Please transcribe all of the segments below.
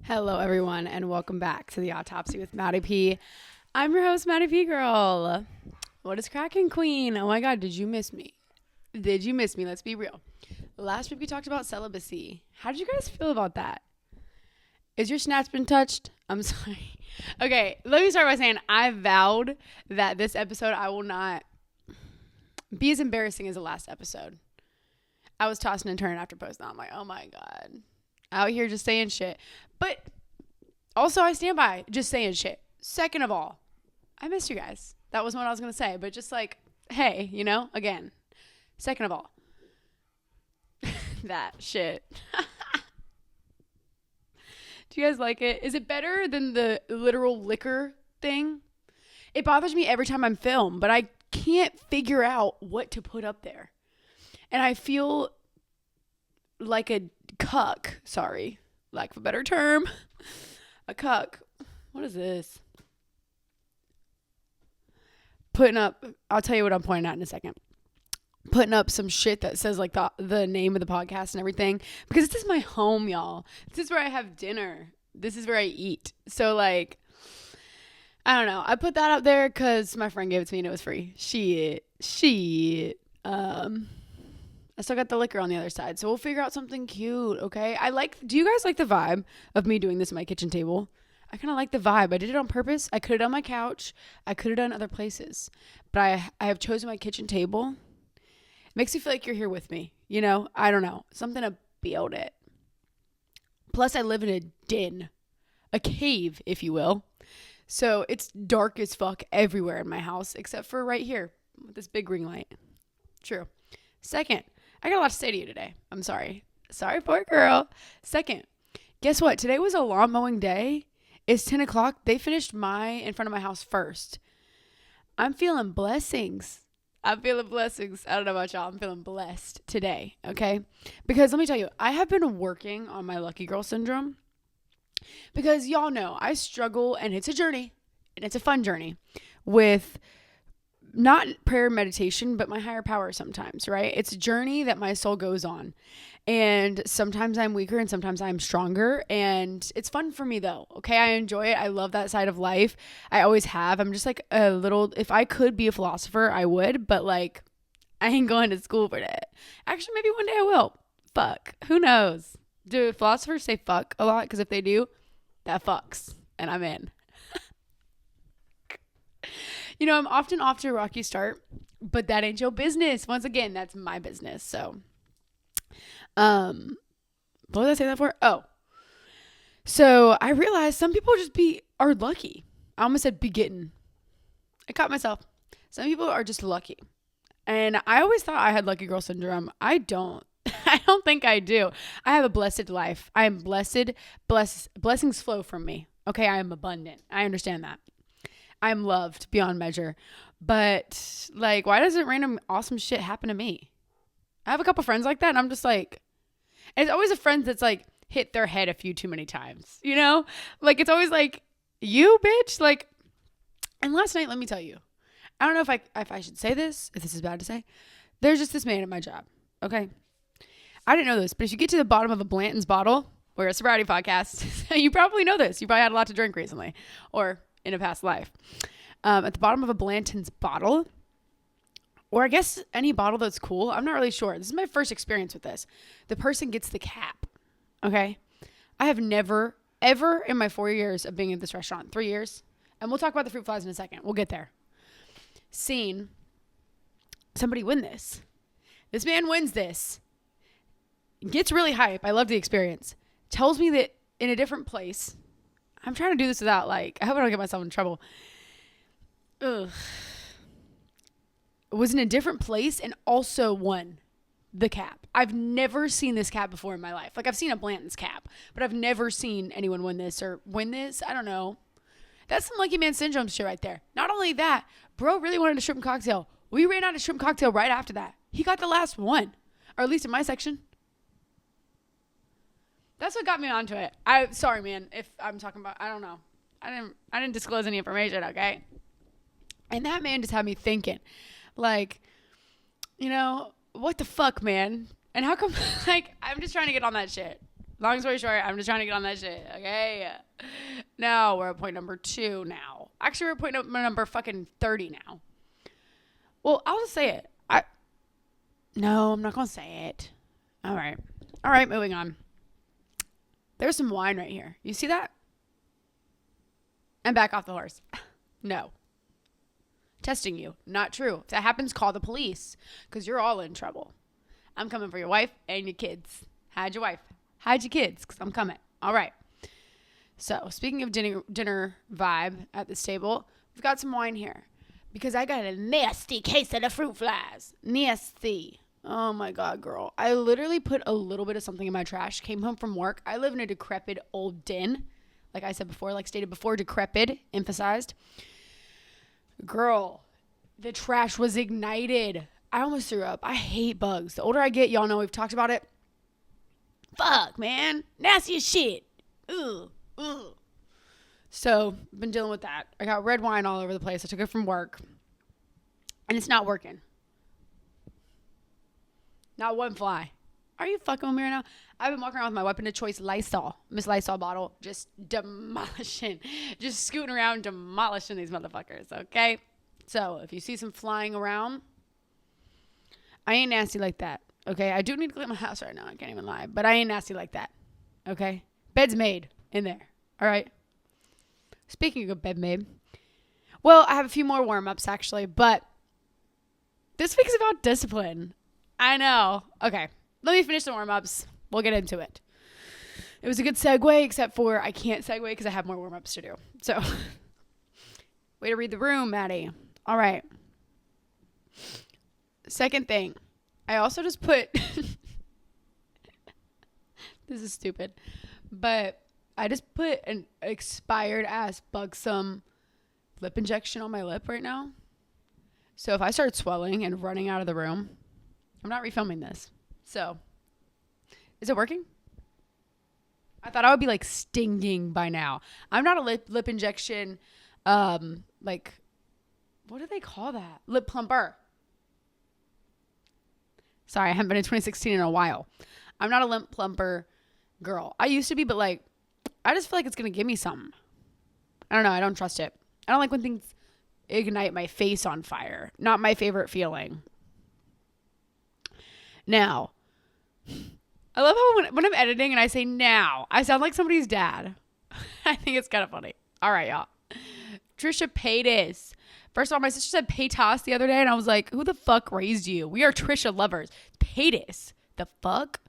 Hello, everyone, and welcome back to the Autopsy with Maddie P. I'm your host, Maddie P. Girl. What is cracking, queen? Oh my God, did you miss me? Did you miss me? Let's be real. Last week we talked about celibacy. How did you guys feel about that? Is your snatch been touched? I'm sorry. Okay, let me start by saying I vowed that this episode I will not be as embarrassing as the last episode. I was tossing and turning after posting. I'm like, oh my God. Out here just saying shit. But also I stand by just saying shit. Second of all, I miss you guys. That was what I was going to say. But just like, hey, again. Second of all, that shit. Do you guys like it? Is it better than the literal liquor thing? It bothers me every time I'm filmed, but I can't figure out what to put up there. And I feel like a cuck. Sorry. Lack of a better term. A cuck. What is this? Putting up, I'll tell you what I'm pointing at in a second. Putting up some shit that says like the name of the podcast and everything. Because this is my home, y'all. This is where I have dinner. This is where I eat. So like, I don't know. I put that up there because my friend gave it to me and it was free. Shit. I still got the liquor on the other side. So we'll figure out something cute, okay? Do you guys like the vibe of me doing this at my kitchen table? I kind of like the vibe. I did it on purpose. I could have done my couch. I could have done other places. But I have chosen my kitchen table. It makes me feel like you're here with me. I don't know. Something about it. Plus, I live in a den. A cave, if you will. So it's dark as fuck everywhere in my house. Except for right here. With this big ring light. True. Second, I got a lot to say to you today. I'm sorry. Sorry, poor girl. Second, guess what? Today was a lawn mowing day. It's 10 o'clock. They finished in front of my house first. I'm feeling blessings. I don't know about y'all. I'm feeling blessed today, okay? Because let me tell you, I have been working on my lucky girl syndrome. Because y'all know I struggle, and it's a journey, and it's a fun journey, with not prayer and meditation, but my higher power sometimes, right? It's a journey that my soul goes on. And sometimes I'm weaker and sometimes I'm stronger. And it's fun for me though. Okay. I enjoy it. I love that side of life. I always have. I'm just like if I could be a philosopher, I would, but like, I ain't going to school for that. Actually, maybe one day I will. Fuck. Who knows? Do philosophers say fuck a lot? Because if they do, that fucks. And I'm in. I'm often off to a rocky start, but that ain't your business. Once again, that's my business. So, what was I saying that for? Oh, so I realized some people are lucky. I almost said be getting. I caught myself. Some people are just lucky. And I always thought I had lucky girl syndrome. I don't. I don't think I do. I have a blessed life. I am blessed. Blessings flow from me. Okay. I am abundant. I understand that. I'm loved beyond measure. But like, why doesn't random awesome shit happen to me? I have a couple friends like that, and I'm just like, and it's always a friend that's like hit their head a few too many times, Like, it's always like, you bitch, like. And last night, let me tell you, I don't know if I should say this, if this is bad to say. There's just this man at my job, okay? I didn't know this, but if you get to the bottom of a Blanton's bottle, we're a sobriety podcast, you probably know this. You probably had a lot to drink recently, or in a past life. At the bottom of a Blanton's bottle, or I guess any bottle that's cool. I'm not really sure. This is my first experience with this. The person gets the cap. Okay. I have never, ever in my 4 years of being at this restaurant, 3 years, and we'll talk about the fruit flies in a second. We'll get there. Seen somebody win this. This man wins this. Gets really hype. I love the experience. Tells me that in a different place. I'm trying to do this without I hope I don't get myself in trouble. Ugh. It was in a different place and also won the cap. I've never seen this cap before in my life. Like, I've seen a Blanton's cap, but I've never seen anyone win this. I don't know. That's some lucky man syndrome shit right there. Not only that, bro really wanted a shrimp cocktail. We ran out of shrimp cocktail right after that. He got the last one, or at least in my section. That's what got me onto it. Sorry, man, if I'm talking about, I don't know. I didn't disclose any information, okay? And that man just had me thinking, like, what the fuck, man? And how come, I'm just trying to get on that shit. Long story short, I'm just trying to get on that shit, okay? Now, we're at point number 2 now. Actually, we're at point number fucking 30 now. Well, I'll just say it. No, I'm not going to say it. All right, moving on. There's some wine right here. You see that? And back off the horse. No. Testing you. Not true. If that happens, call the police. Because you're all in trouble. I'm coming for your wife and your kids. Hide your wife. Hide your kids. Because I'm coming. All right. So, speaking of dinner vibe at this table, we've got some wine here. Because I got a nasty case of the fruit flies. Nasty. Oh my God, girl. I literally put a little bit of something in my trash. Came home from work. I live in a decrepit old den. Like I said before, like stated before, decrepit, emphasized. Girl, the trash was ignited. I almost threw up. I hate bugs. The older I get, y'all know we've talked about it. Fuck, man. Nasty as shit. Ugh. So, been dealing with that. I got red wine all over the place. I took it from work. And it's not working. Not one fly. Are you fucking with me right now? I've been walking around with my weapon of choice, Lysol. Miss Lysol bottle. Just demolishing. Just scooting around, demolishing these motherfuckers, okay? So, if you see some flying around, I ain't nasty like that, okay? I do need to clean my house right now. I can't even lie. But I ain't nasty like that, okay? Bed's made in there, all right? Speaking of bed made, well, I have a few more warm-ups, actually. But this week's about discipline. I know. Okay. Let me finish the warm-ups. We'll get into it. It was a good segue, except for I can't segue because I have more warm-ups to do. So, way to read the room, Maddee. All right. Second thing. I also just put... This is stupid. But I just put an expired-ass buxom lip injection on my lip right now. So, if I start swelling and running out of the room, I'm not refilming this. So, is it working? I thought I would be like stinging by now. I'm not a lip injection, like, what do they call that? Lip plumper. Sorry, I haven't been in 2016 in a while. I'm not a lip plumper girl. I used to be, but like, I just feel like it's going to give me something. I don't know. I don't trust it. I don't like when things ignite my face on fire. Not my favorite feeling. Now, I love how when I'm editing and I say now, I sound like somebody's dad. I think it's kind of funny. All right, y'all. Trisha Paytas. First of all, my sister said Paytas the other day, and I was like, who the fuck raised you? We are Trisha lovers. Paytas. The fuck?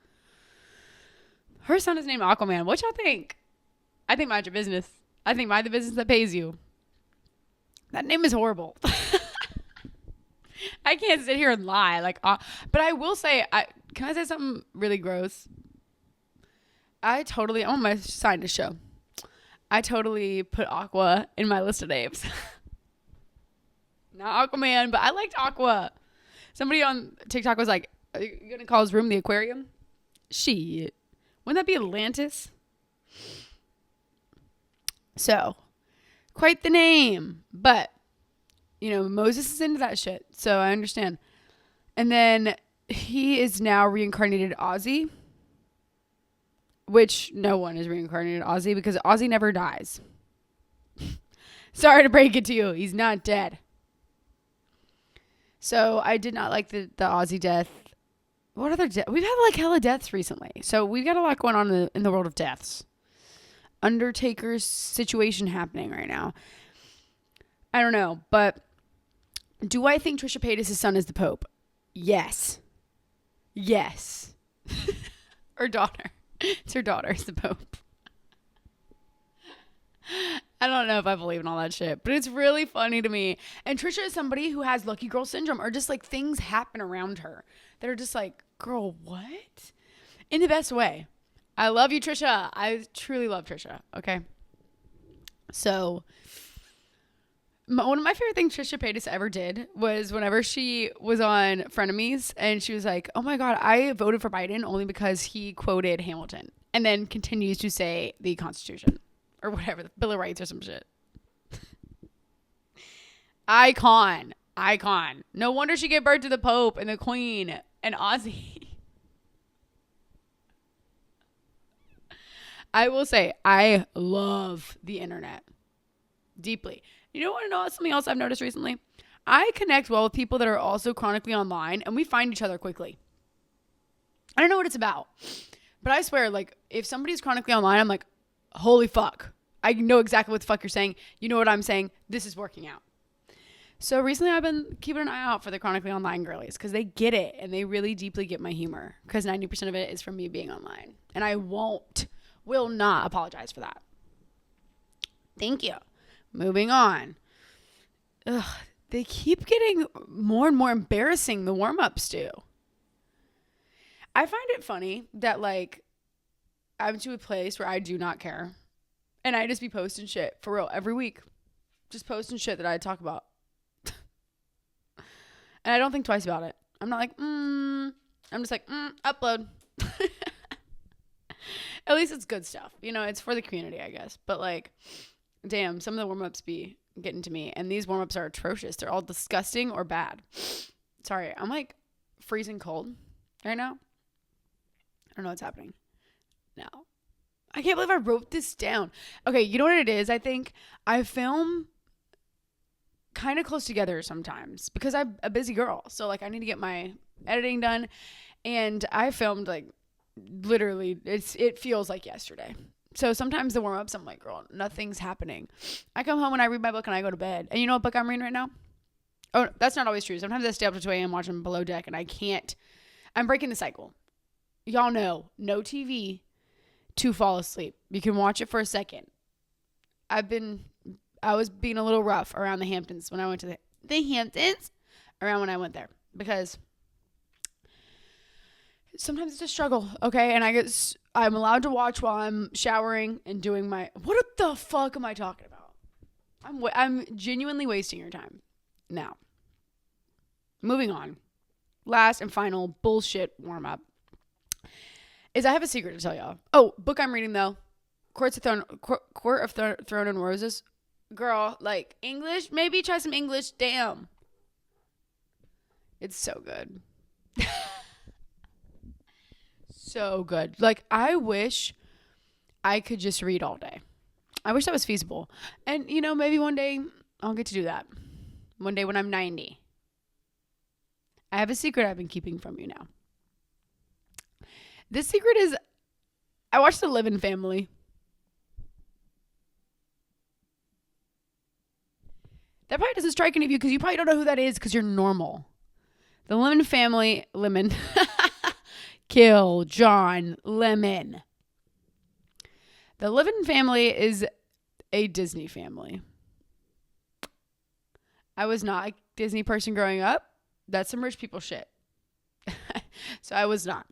Her son is named Aquaman. What y'all think? I think mind your business. I think mind the business that pays you. That name is horrible. I can't sit here and lie. But I will say, can I say something really gross? I want my sign to show. I totally put Aqua in my list of names. Not Aquaman, but I liked Aqua. Somebody on TikTok was like, are you going to call his room the aquarium? Shit. Wouldn't that be Atlantis? So, quite the name. But, Moses is into that shit. So I understand. And then he is now reincarnated Ozzy. Which no one is reincarnated Ozzy because Ozzy never dies. Sorry to break it to you. He's not dead. So I did not like the Ozzy death. What other death? We've had like hella deaths recently. So we've got a lot going on in the world of deaths. Undertaker's situation happening right now. I don't know. But do I think Trisha Paytas' son is the Pope? Yes. Yes. Her daughter. It's her daughter is the Pope. I don't know if I believe in all that shit, but it's really funny to me. And Trisha is somebody who has lucky girl syndrome, or just like things happen around her that are just like, girl, what? In the best way. I love you, Trisha. I truly love Trisha. Okay. So one of my favorite things Trisha Paytas ever did was whenever she was on Frenemies and she was like, oh my God, I voted for Biden only because he quoted Hamilton, and then continues to say the Constitution or whatever, the Bill of Rights or some shit. Icon. No wonder she gave birth to the Pope and the Queen and Ozzy. I will say I love the internet deeply. You don't want to know something else I've noticed recently? I connect well with people that are also chronically online, and we find each other quickly. I don't know what it's about, but I swear, like, if somebody's chronically online, I'm like, holy fuck. I know exactly what the fuck you're saying. You know what I'm saying. This is working out. So recently I've been keeping an eye out for the chronically online girlies because they get it and they really deeply get my humor because 90% of it is from me being online. And I will not apologize for that. Thank you. Moving on. Ugh, they keep getting more and more embarrassing, the warm-ups do. I find it funny that, like, I'm to a place where I do not care. And I just be posting shit, for real, every week. Just posting shit that I talk about. And I don't think twice about it. I'm not like, I'm just like, upload. At least it's good stuff. You know, it's for the community, I guess. But, like, damn, some of the warm-ups be getting to me. And these warm-ups are atrocious. They're all disgusting or bad. Sorry, I'm, like, freezing cold right now. I don't know what's happening. No. I can't believe I wrote this down. Okay, you know what it is? I think I film kind of close together sometimes because I'm a busy girl. So, like, I need to get my editing done. And I filmed, like, literally, it feels like yesterday. So sometimes the warm-ups, I'm like, girl, nothing's happening. I come home and I read my book and I go to bed. And you know what book I'm reading right now? Oh, that's not always true. Sometimes I stay up to 2 a.m. watching Below Deck and I can't. I'm breaking the cycle. Y'all know, no TV to fall asleep. You can watch it for a second. I was being a little rough around the Hamptons when I went to the Hamptons around when I went there because sometimes it's a struggle, okay? And I'm allowed to watch while I'm showering and doing what the fuck am I talking about? I'm genuinely wasting your time. Now, moving on. Last and final bullshit warm up is I have a secret to tell y'all. Oh, book I'm reading though. Court of Thorn and Roses. Girl, like, English, maybe try some English. Damn. It's so good. So good. Like, I wish I could just read all day. I wish that was feasible. And, you know, maybe one day I'll get to do that. One day when I'm 90. I have a secret I've been keeping from you now. This secret is, I watched The Living Family. That probably doesn't strike any of you because you probably don't know who that is because you're normal. The Living Family, Lemon. Kill John Lemon. The Living Family is a Disney family. I was not a Disney person growing up. That's some rich people shit. So I was not.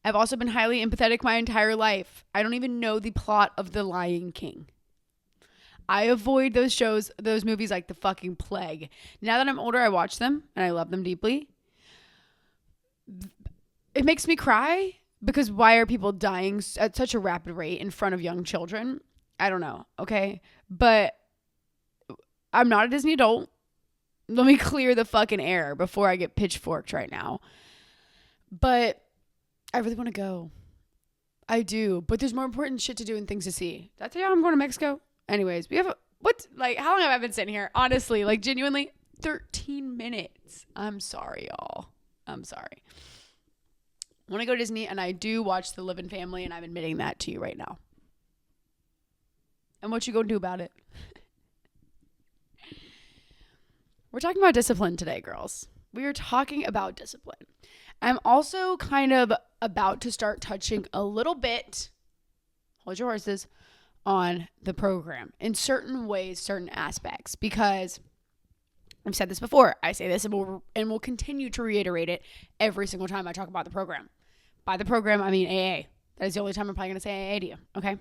I've also been highly empathetic my entire life. I don't even know the plot of The Lion King. I avoid those shows, those movies like the fucking plague. Now that I'm older, I watch them and I love them deeply. It makes me cry because why are people dying at such a rapid rate in front of young children? I don't know. Okay. But I'm not a Disney adult. Let me clear the fucking air before I get pitchforked right now. But I really want to go. I do. But there's more important shit to do and things to see. Did I tell you I'm going to how long have I been sitting here? Honestly, like, genuinely, 13 minutes. I'm sorry, y'all. I'm sorry. I want to go to Disney, and I do watch The Living Family, and I'm admitting that to you right now. And what you gonna do about it? We're talking about discipline today, girls. We are talking about discipline. I'm also kind of about to start touching a little bit, hold your horses, on the program in certain ways, certain aspects, because I've said this before. I say this and we'll continue to reiterate it every single time I talk about the program. By the program, I mean AA. That is the only time I'm probably going to say AA to you. Okay.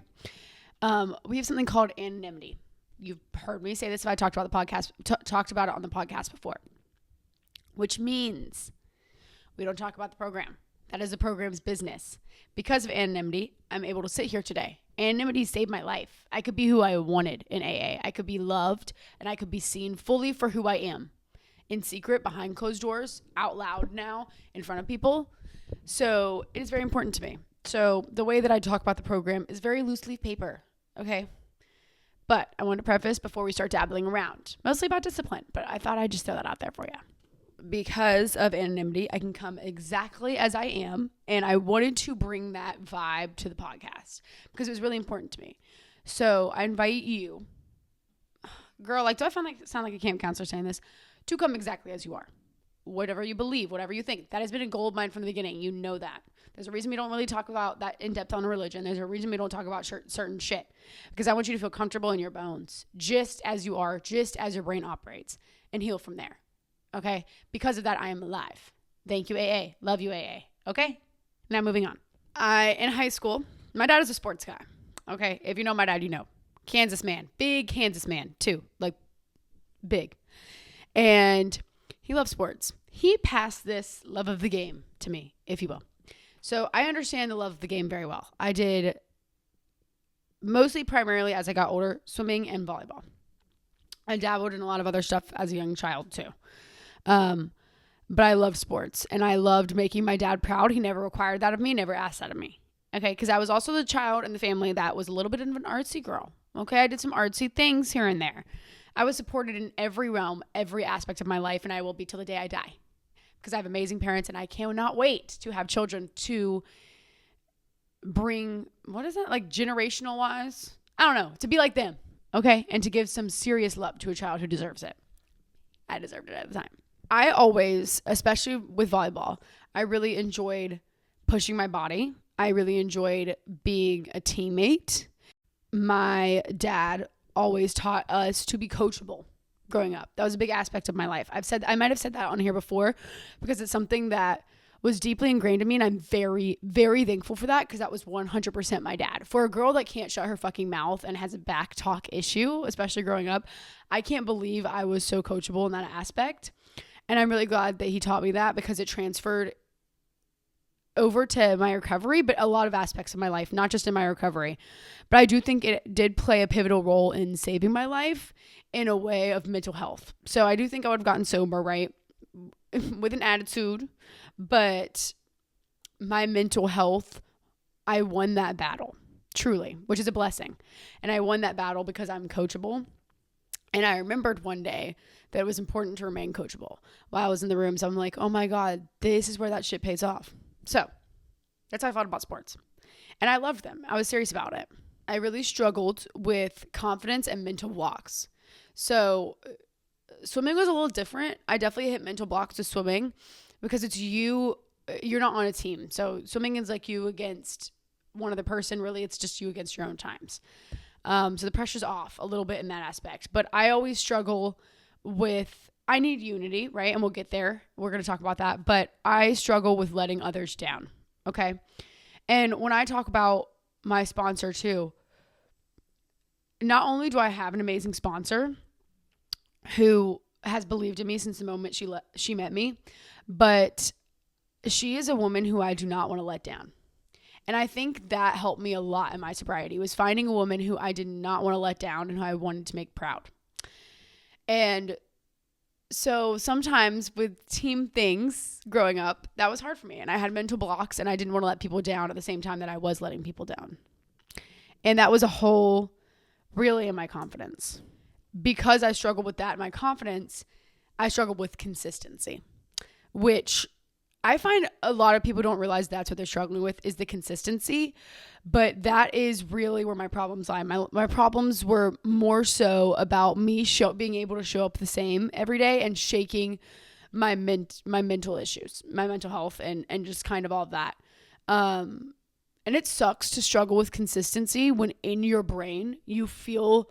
We have something called anonymity. You've heard me say this if I talked about the podcast, talked about it on the podcast before, which means we don't talk about the program. That is the program's business. Because of anonymity, I'm able to sit here today. Anonymity saved my life. I could be who I wanted in AA. I could be loved and I could be seen fully for who I am. In secret, behind closed doors, out loud now, in front of people. So it is very important to me. So the way that I talk about the program is very loose leaf paper. Okay. But I want to preface before we start dabbling around, mostly about discipline, but I thought I'd just throw that out there for you. Because of anonymity, I can come exactly as I am. And I wanted to bring that vibe to the podcast because it was really important to me. So I invite you, girl, like, do I sound like a camp counselor saying this? To come exactly as you are. Whatever you believe, whatever you think. That has been a goal of mine from the beginning. You know that. There's a reason we don't really talk about that in depth on religion. There's a reason we don't talk about certain shit. Because I want you to feel comfortable in your bones. Just as you are. Just as your brain operates. And heal from there. Okay? Because of that, I am alive. Thank you, AA. Love you, AA. Okay? Now moving on. In high school, my dad is a sports guy. Okay? If you know my dad, you know. Kansas man. Big Kansas man, too. Like, big. And he loves sports. He passed this love of the game to me, if you will. So I understand the love of the game very well. I did mostly primarily as I got older, swimming and volleyball. I dabbled in a lot of other stuff as a young child too. But I love sports and I loved making my dad proud. He never required that of me, never asked that of me. Okay. Cause I was also the child in the family that was a little bit of an artsy girl. Okay. I did some artsy things here and there. I was supported in every realm, every aspect of my life, and I will be till the day I die. Because I have amazing parents, and I cannot wait to have children to bring, what is that, like generational wise? I don't know, to be like them, okay? And to give some serious love to a child who deserves it. I deserved it at the time. I always, especially with volleyball, I really enjoyed pushing my body. I really enjoyed being a teammate. My dad always taught us to be coachable growing up. That was a big aspect of my life. I might have said that on here before because it's something that was deeply ingrained in me. And I'm very, very thankful for that because that was 100% my dad. For a girl that can't shut her fucking mouth and has a back talk issue, especially growing up, I can't believe I was so coachable in that aspect. And I'm really glad that he taught me that because it transferred over to my recovery, but a lot of aspects of my life, not just in my recovery. But I do think it did play a pivotal role in saving my life in a way of mental health. So I do think I would have gotten sober, right? With an attitude, but my mental health, I won that battle, truly, which is a blessing. And I won that battle because I'm coachable. And I remembered one day that it was important to remain coachable while I was in the room. So I'm like, oh my God, this is where that shit pays off. So that's how I thought about sports. And I loved them. I was serious about it. I really struggled with confidence and mental blocks. So swimming was a little different. I definitely hit mental blocks with swimming because it's you're not on a team. So swimming is like you against one other person. Really, it's just you against your own times. So the pressure's off a little bit in that aspect. But I always struggle with, I need unity, right? And we'll get there. We're going to talk about that. But I struggle with letting others down. Okay. And when I talk about my sponsor too, not only do I have an amazing sponsor who has believed in me since the moment she met me, but she is a woman who I do not want to let down. And I think that helped me a lot in my sobriety, was finding a woman who I did not want to let down and who I wanted to make proud. And so sometimes with team things growing up, that was hard for me. And I had mental blocks and I didn't want to let people down at the same time that I was letting people down. And that was a hole really in my confidence. Because I struggled with that in my confidence, I struggled with consistency, which I find a lot of people don't realize that's what they're struggling with is the consistency. But that is really where my problems lie. My problems were more so about me being able to show up the same every day and shaking my mental issues, my mental health and just kind of all of that. And it sucks to struggle with consistency when in your brain you feel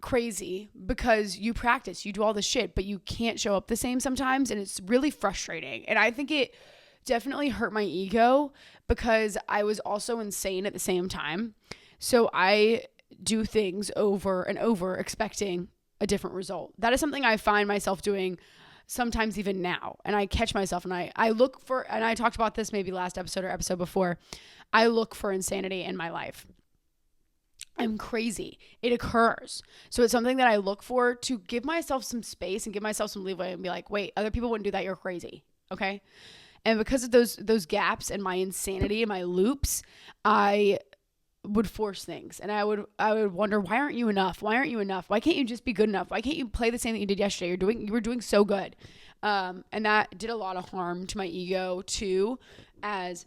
crazy because you practice, you do all this shit, but you can't show up the same sometimes. And it's really frustrating. And I think it definitely hurt my ego because I was also insane at the same time. So I do things over and over expecting a different result. That is something I find myself doing sometimes even now. And I catch myself and I look for, and I talked about this maybe last episode or episode before, I look for insanity in my life. I'm crazy. It occurs. So it's something that I look for to give myself some space and give myself some leeway and be like, wait, other people wouldn't do that. You're crazy. Okay. And because of those gaps and my insanity and my loops, I would force things, and I would wonder, why aren't you enough? Why aren't you enough? Why can't you just be good enough? Why can't you play the same that you did yesterday? You were doing so good. And that did a lot of harm to my ego too, as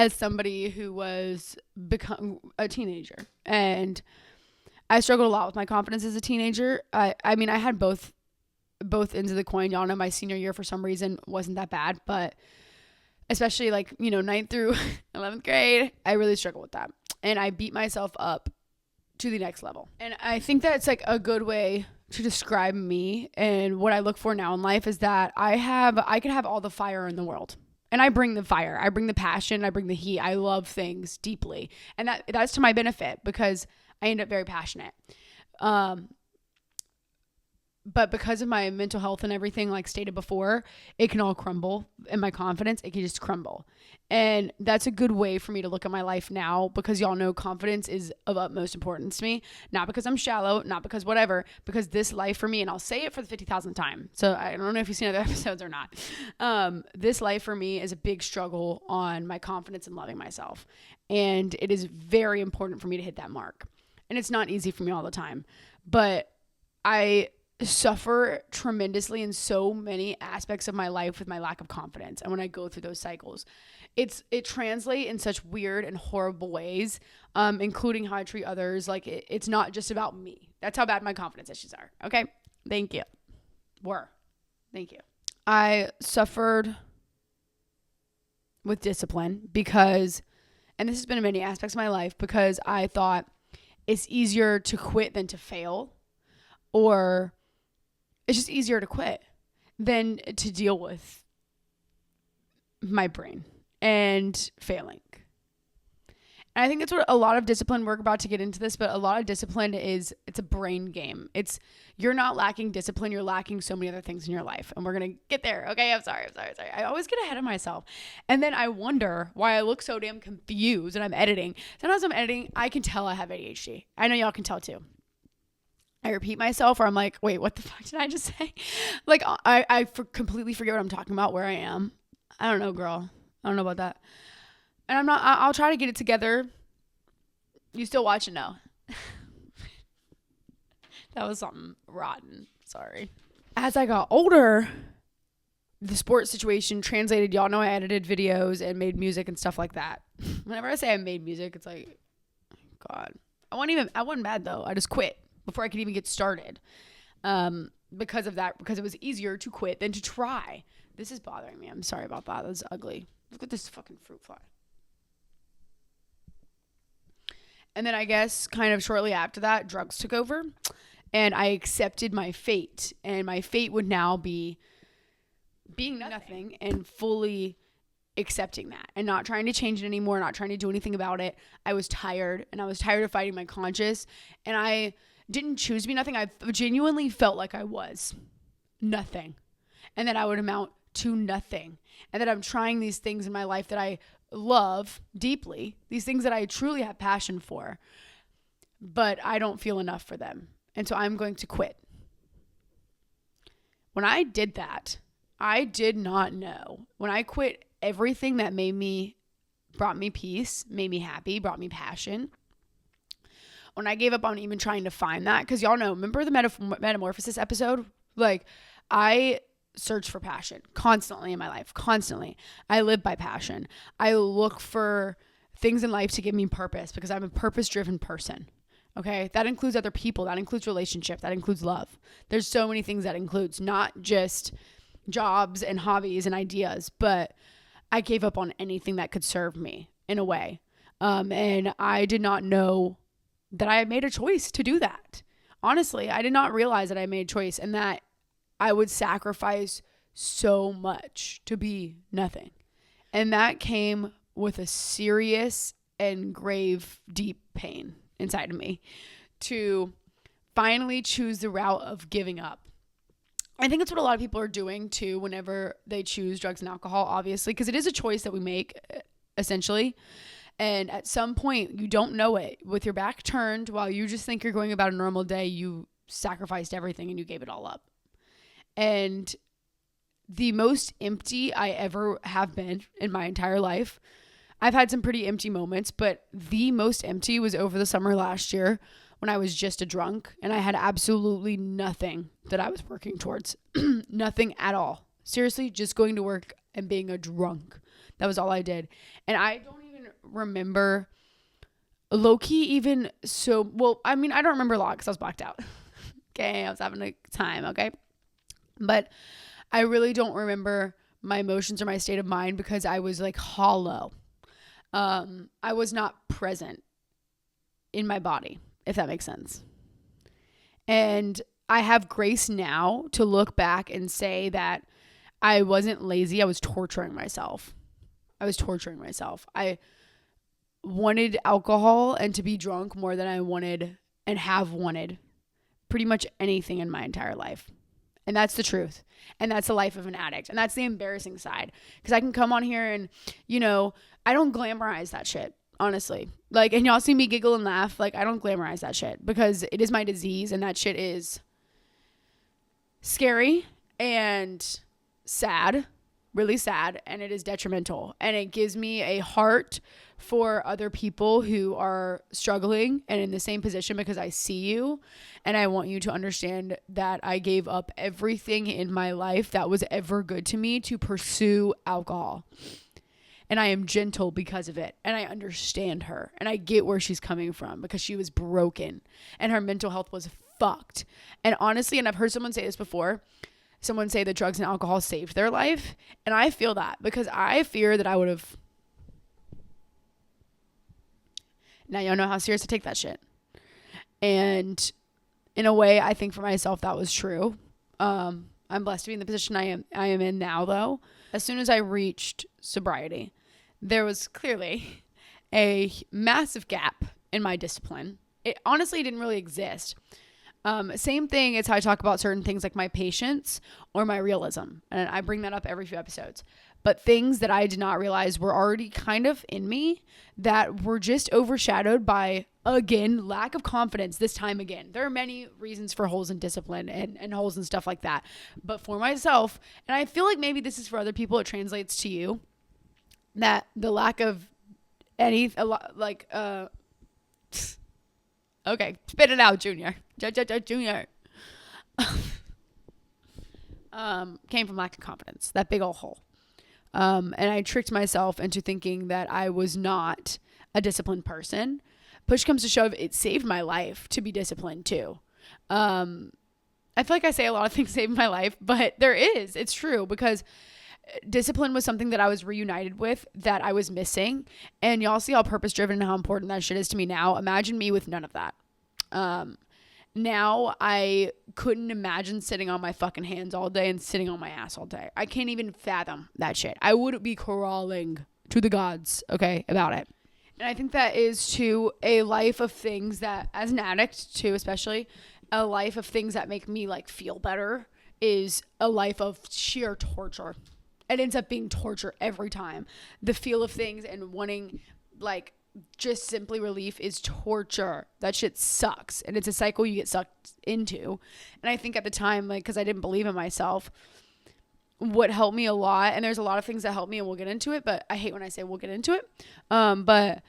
somebody who was become a teenager. And I struggled a lot with my confidence as a teenager. I mean, I had both ends of the coin. Y'all know my senior year for some reason wasn't that bad, but especially 9th through 11th grade, I really struggled with that. And I beat myself up to the next level. And I think that's like a good way to describe me, and what I look for now in life is that I could have all the fire in the world. And I bring the fire, I bring the passion, I bring the heat. I love things deeply. And that's to my benefit because I end up very passionate. But because of my mental health and everything, like stated before, it can all crumble. And my confidence, it can just crumble. And that's a good way for me to look at my life now, because y'all know confidence is of utmost importance to me. Not because I'm shallow, not because whatever, because this life for me, and I'll say it for the 50,000th time. So I don't know if you've seen other episodes or not. This life for me is a big struggle on my confidence and loving myself. And it is very important for me to hit that mark. And it's not easy for me all the time. But I suffer tremendously in so many aspects of my life with my lack of confidence. And when I go through those cycles, it translates in such weird and horrible ways, including how I treat others. Like it's not just about me. That's how bad my confidence issues are. Okay. Thank you. Thank you. I suffered with discipline because, and this has been in many aspects of my life, because I thought it's easier to quit than to fail, or it's just easier to quit than to deal with my brain and failing. And I think that's what a lot of discipline, we're about to get into this, but a lot of discipline it's a brain game. You're not lacking discipline, you're lacking so many other things in your life. And we're going to get there. Okay, I'm sorry. I always get ahead of myself. And then I wonder why I look so damn confused and I'm editing. Sometimes I'm editing, I can tell I have ADHD. I know y'all can tell too. I repeat myself, or I'm like, wait, what the fuck did I just say? Like, I completely forget what I'm talking about, where I am. I don't know, girl. I don't know about that. And I'll try to get it together. You still watching now? That was something rotten. Sorry. As I got older, the sports situation translated. Y'all know I edited videos and made music and stuff like that. Whenever I say I made music, it's like, God. I wasn't bad though. I just quit before I could even get started. Because of that, because it was easier to quit than to try. This is bothering me. I'm sorry about that. That's ugly. Look at this fucking fruit fly. And then I guess kind of shortly after that, drugs took over and I accepted my fate. And my fate would now be being nothing and fully accepting that and not trying to change it anymore, not trying to do anything about it. I was tired, and I was tired of fighting my conscience, and I didn't choose to be nothing. I genuinely felt like I was nothing, and that I would amount to nothing, and that I'm trying these things in my life that I love deeply, these things that I truly have passion for, but I don't feel enough for them, and so I'm going to quit. When I did that, I did not know. When I quit everything that brought me peace, made me happy, brought me passion, when I gave up on even trying to find that, because y'all know, remember the metamorphosis episode? Like, I search for passion constantly in my life, constantly. I live by passion. I look for things in life to give me purpose, because I'm a purpose-driven person. Okay, that includes other people, that includes relationship, that includes love. There's so many things that includes, not just jobs and hobbies and ideas, but I gave up on anything that could serve me in a way. And I did not know that I had made a choice to do that. Honestly, I did not realize that I made a choice and that I would sacrifice so much to be nothing. And that came with a serious and grave, deep pain inside of me to finally choose the route of giving up. I think that's what a lot of people are doing too whenever they choose drugs and alcohol, obviously, because it is a choice that we make, essentially. And at some point, you don't know it. With your back turned, while you just think you're going about a normal day, you sacrificed everything and you gave it all up. And the most empty I ever have been in my entire life. I've had some pretty empty moments, but the most empty was over the summer last year when I was just a drunk and I had absolutely nothing that I was working towards. Nothing at all. Seriously, just going to work and being a drunk. That was all I did. And I don't even remember low-key even so, well, I mean, I don't remember a lot because I was blacked out. Okay, I was having a time, okay? But I really don't remember my emotions or my state of mind because I was like hollow. I was not present in my body, if that makes sense. And I have grace now to look back and say that I wasn't lazy. I was torturing myself. I wanted alcohol and to be drunk more than I wanted and have wanted pretty much anything in my entire life. And that's the truth. And that's the life of an addict. And that's the embarrassing side. Because I can come on here and, you know, I don't glamorize that shit, honestly. Like, and y'all see me giggle and laugh. Like, I don't glamorize that shit because it is my disease and that shit is scary and sad, really sad, and it is detrimental. And it gives me a heart for other people who are struggling and in the same position because I see you and I want you to understand that I gave up everything in my life that was ever good to me to pursue alcohol. And I am gentle because of it. And I understand her. And I get where she's coming from because she was broken and her mental health was fucked. And honestly, and I've heard someone say this before, someone say that drugs and alcohol saved their life. And I feel that because I fear that I would have. Now y'all know how serious I take that shit. And in a way, I think for myself that was true. I'm blessed to be in the position I am in now, though. As soon as I reached sobriety, there was clearly a massive gap in my discipline. It honestly didn't really exist. Same thing as how I talk about certain things like my patience or my realism. And I bring that up every few episodes. But things that I did not realize were already kind of in me that were just overshadowed by, again, lack of confidence this time again. There are many reasons for holes in discipline and holes and stuff like that. But for myself, and I feel like maybe this is for other people, it translates to you, that the lack of any, okay, spit it out, Junior. Junior. Came from lack of confidence, that big old hole. And I tricked myself into thinking that I was not a disciplined person. Push comes to shove, it saved my life to be disciplined too. I feel like I say a lot of things saved my life, but it's true because discipline was something that I was reunited with that I was missing. And y'all see how purpose driven and how important that shit is to me now. Imagine me with none of that. Now I couldn't imagine sitting on my fucking hands all day and sitting on my ass all day. I can't even fathom that shit. I would be crawling to the gods, okay, about it. And I think that is to a life of things that, as an addict too, especially, a life of things that make me like feel better is a life of sheer torture. It ends up being torture every time. The feel of things and wanting like just simply relief is torture. That shit sucks. And it's a cycle you get sucked into. And I think at the time, like, because I didn't believe in myself, what helped me a lot, and there's a lot of things that help me and we'll get into it, but I hate when I say we'll get into it. But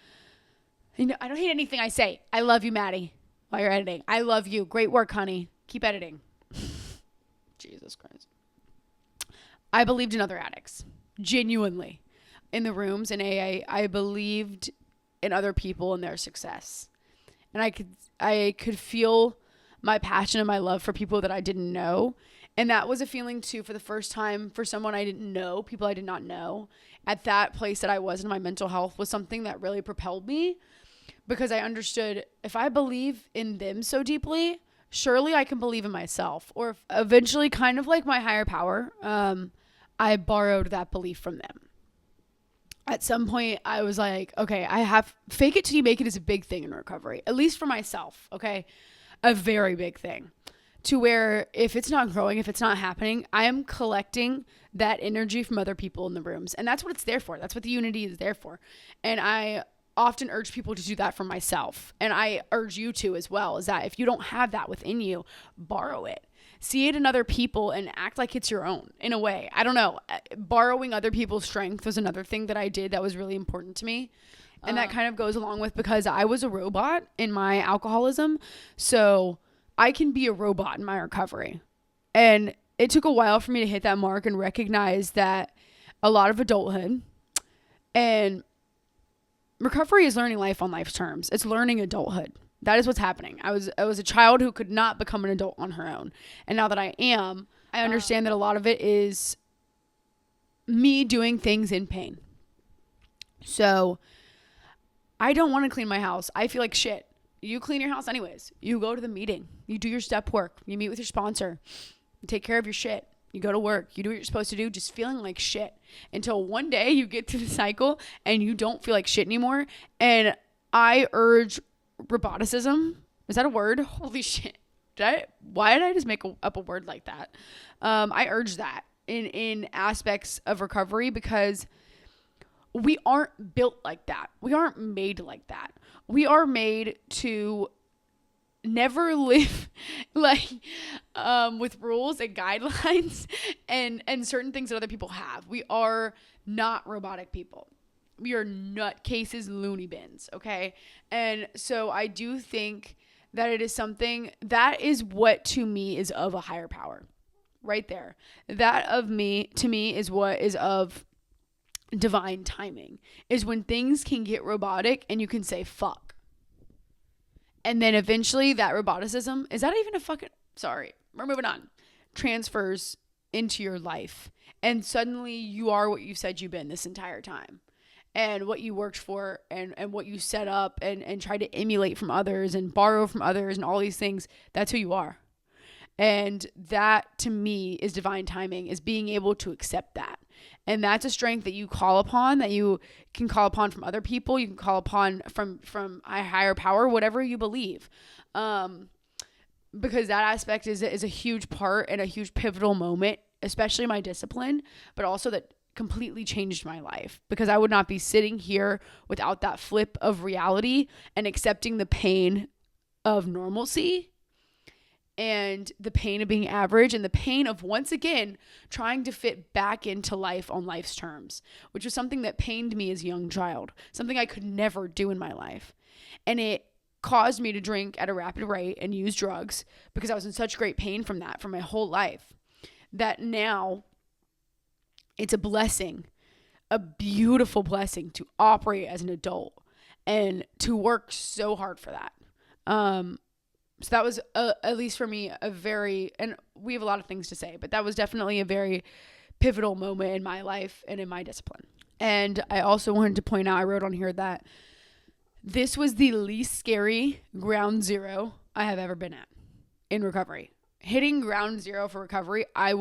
you know, I don't hate anything I say. I love you, Maddee, while you're editing. I love you. Great work, honey. Keep editing. Jesus Christ. I believed in other addicts. Genuinely. In the rooms in AA, I believed in other people and their success. And I could feel my passion and my love for people that I didn't know. And that was a feeling too for the first time for someone I didn't know, people I did not know. At that place that I was in my mental health was something that really propelled me because I understood if I believe in them so deeply, surely I can believe in myself. Or eventually, kind of like my higher power, I borrowed that belief from them. At some point, I was like, okay, fake it till you make it is a big thing in recovery, at least for myself, okay? A very big thing. To where if it's not growing, if it's not happening, I am collecting that energy from other people in the rooms. And that's what it's there for. That's what the unity is there for. And I often urge people to do that for myself. And I urge you to as well, is that if you don't have that within you, borrow it. see it in other people and act like it's your own in a way. I don't know. Borrowing other people's strength was another thing that I did that was really important to me. And that kind of goes along with because I was a robot in my alcoholism. So I can be a robot in my recovery. And it took a while for me to hit that mark and recognize that a lot of adulthood and recovery is learning life on life's terms. It's learning adulthood. That is what's happening. I was a child who could not become an adult on her own. And now that I am, I understand that a lot of it is me doing things in pain. So I don't want to clean my house. I feel like shit. You clean your house anyways. You go to the meeting. You do your step work. You meet with your sponsor. You take care of your shit. You go to work. You do what you're supposed to do, just feeling like shit. Until one day you get to the cycle and you don't feel like shit anymore. And I urge roboticism. Is that a word? Holy shit. Why did I just make up a word like that? I urge that in aspects of recovery because we aren't built like that. We aren't made like that. We are made to never live like with rules and guidelines and certain things that other people have. We are not robotic people. We are nutcases, loony bins, okay? And so I do think that it is something that is what to me is of a higher power. Right there. That of me, to me, is what is of divine timing. Is when things can get robotic and you can say fuck. And then eventually that roboticism, is that even a fucking, sorry, we're moving on, transfers into your life. And suddenly you are what you said you've been this entire time. And what you worked for and what you set up and try to emulate from others and borrow from others and all these things, that's who you are. And that to me is divine timing, is being able to accept that. And that's a strength that you call upon, that you can call upon from other people. You can call upon from a higher power, whatever you believe. Because that aspect is a huge part and a huge pivotal moment, especially my discipline, but also that completely changed my life, because I would not be sitting here without that flip of reality and accepting the pain of normalcy and the pain of being average and the pain of, once again, trying to fit back into life on life's terms, which was something that pained me as a young child, something I could never do in my life. And it caused me to drink at a rapid rate and use drugs because I was in such great pain from that for my whole life, that now it's a blessing, a beautiful blessing to operate as an adult and to work so hard for that. So that was, at least for me, a very, and we have a lot of things to say, but that was definitely a very pivotal moment in my life and in my discipline. And I also wanted to point out, I wrote on here that this was the least scary ground zero I have ever been at in recovery. Hitting ground zero for recovery, I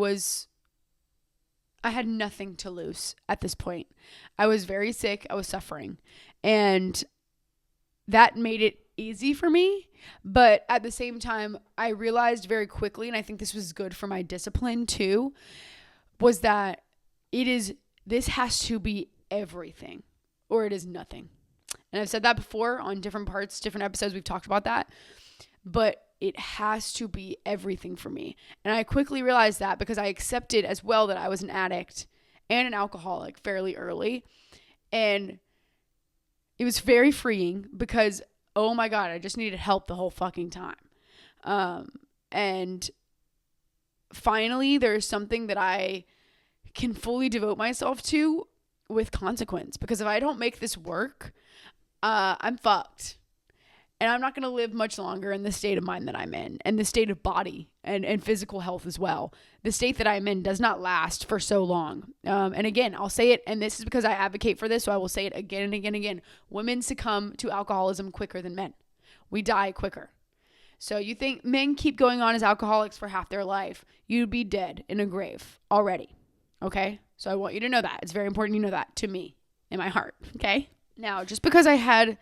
had nothing to lose at this point. I was very sick. I was suffering. And that made it easy for me. But at the same time, I realized very quickly, and I think this was good for my discipline too, was that this has to be everything or it is nothing. And I've said that before on different parts, different episodes, we've talked about that. But it has to be everything for me. And I quickly realized that because I accepted as well that I was an addict and an alcoholic fairly early. And it was very freeing because, oh my God, I just needed help the whole fucking time. And finally, there's something that I can fully devote myself to with consequence. Because if I don't make this work, I'm fucked. And I'm not going to live much longer in the state of mind that I'm in, and the state of body and physical health as well. The state that I'm in does not last for so long. And again, I'll say it, and this is because I advocate for this, so I will say it again and again and again. Women succumb to alcoholism quicker than men. We die quicker. So you think men keep going on as alcoholics for half their life, you'd be dead in a grave already. Okay? So I want you to know that. It's very important you know that to me, in my heart. Okay? Now, just because I had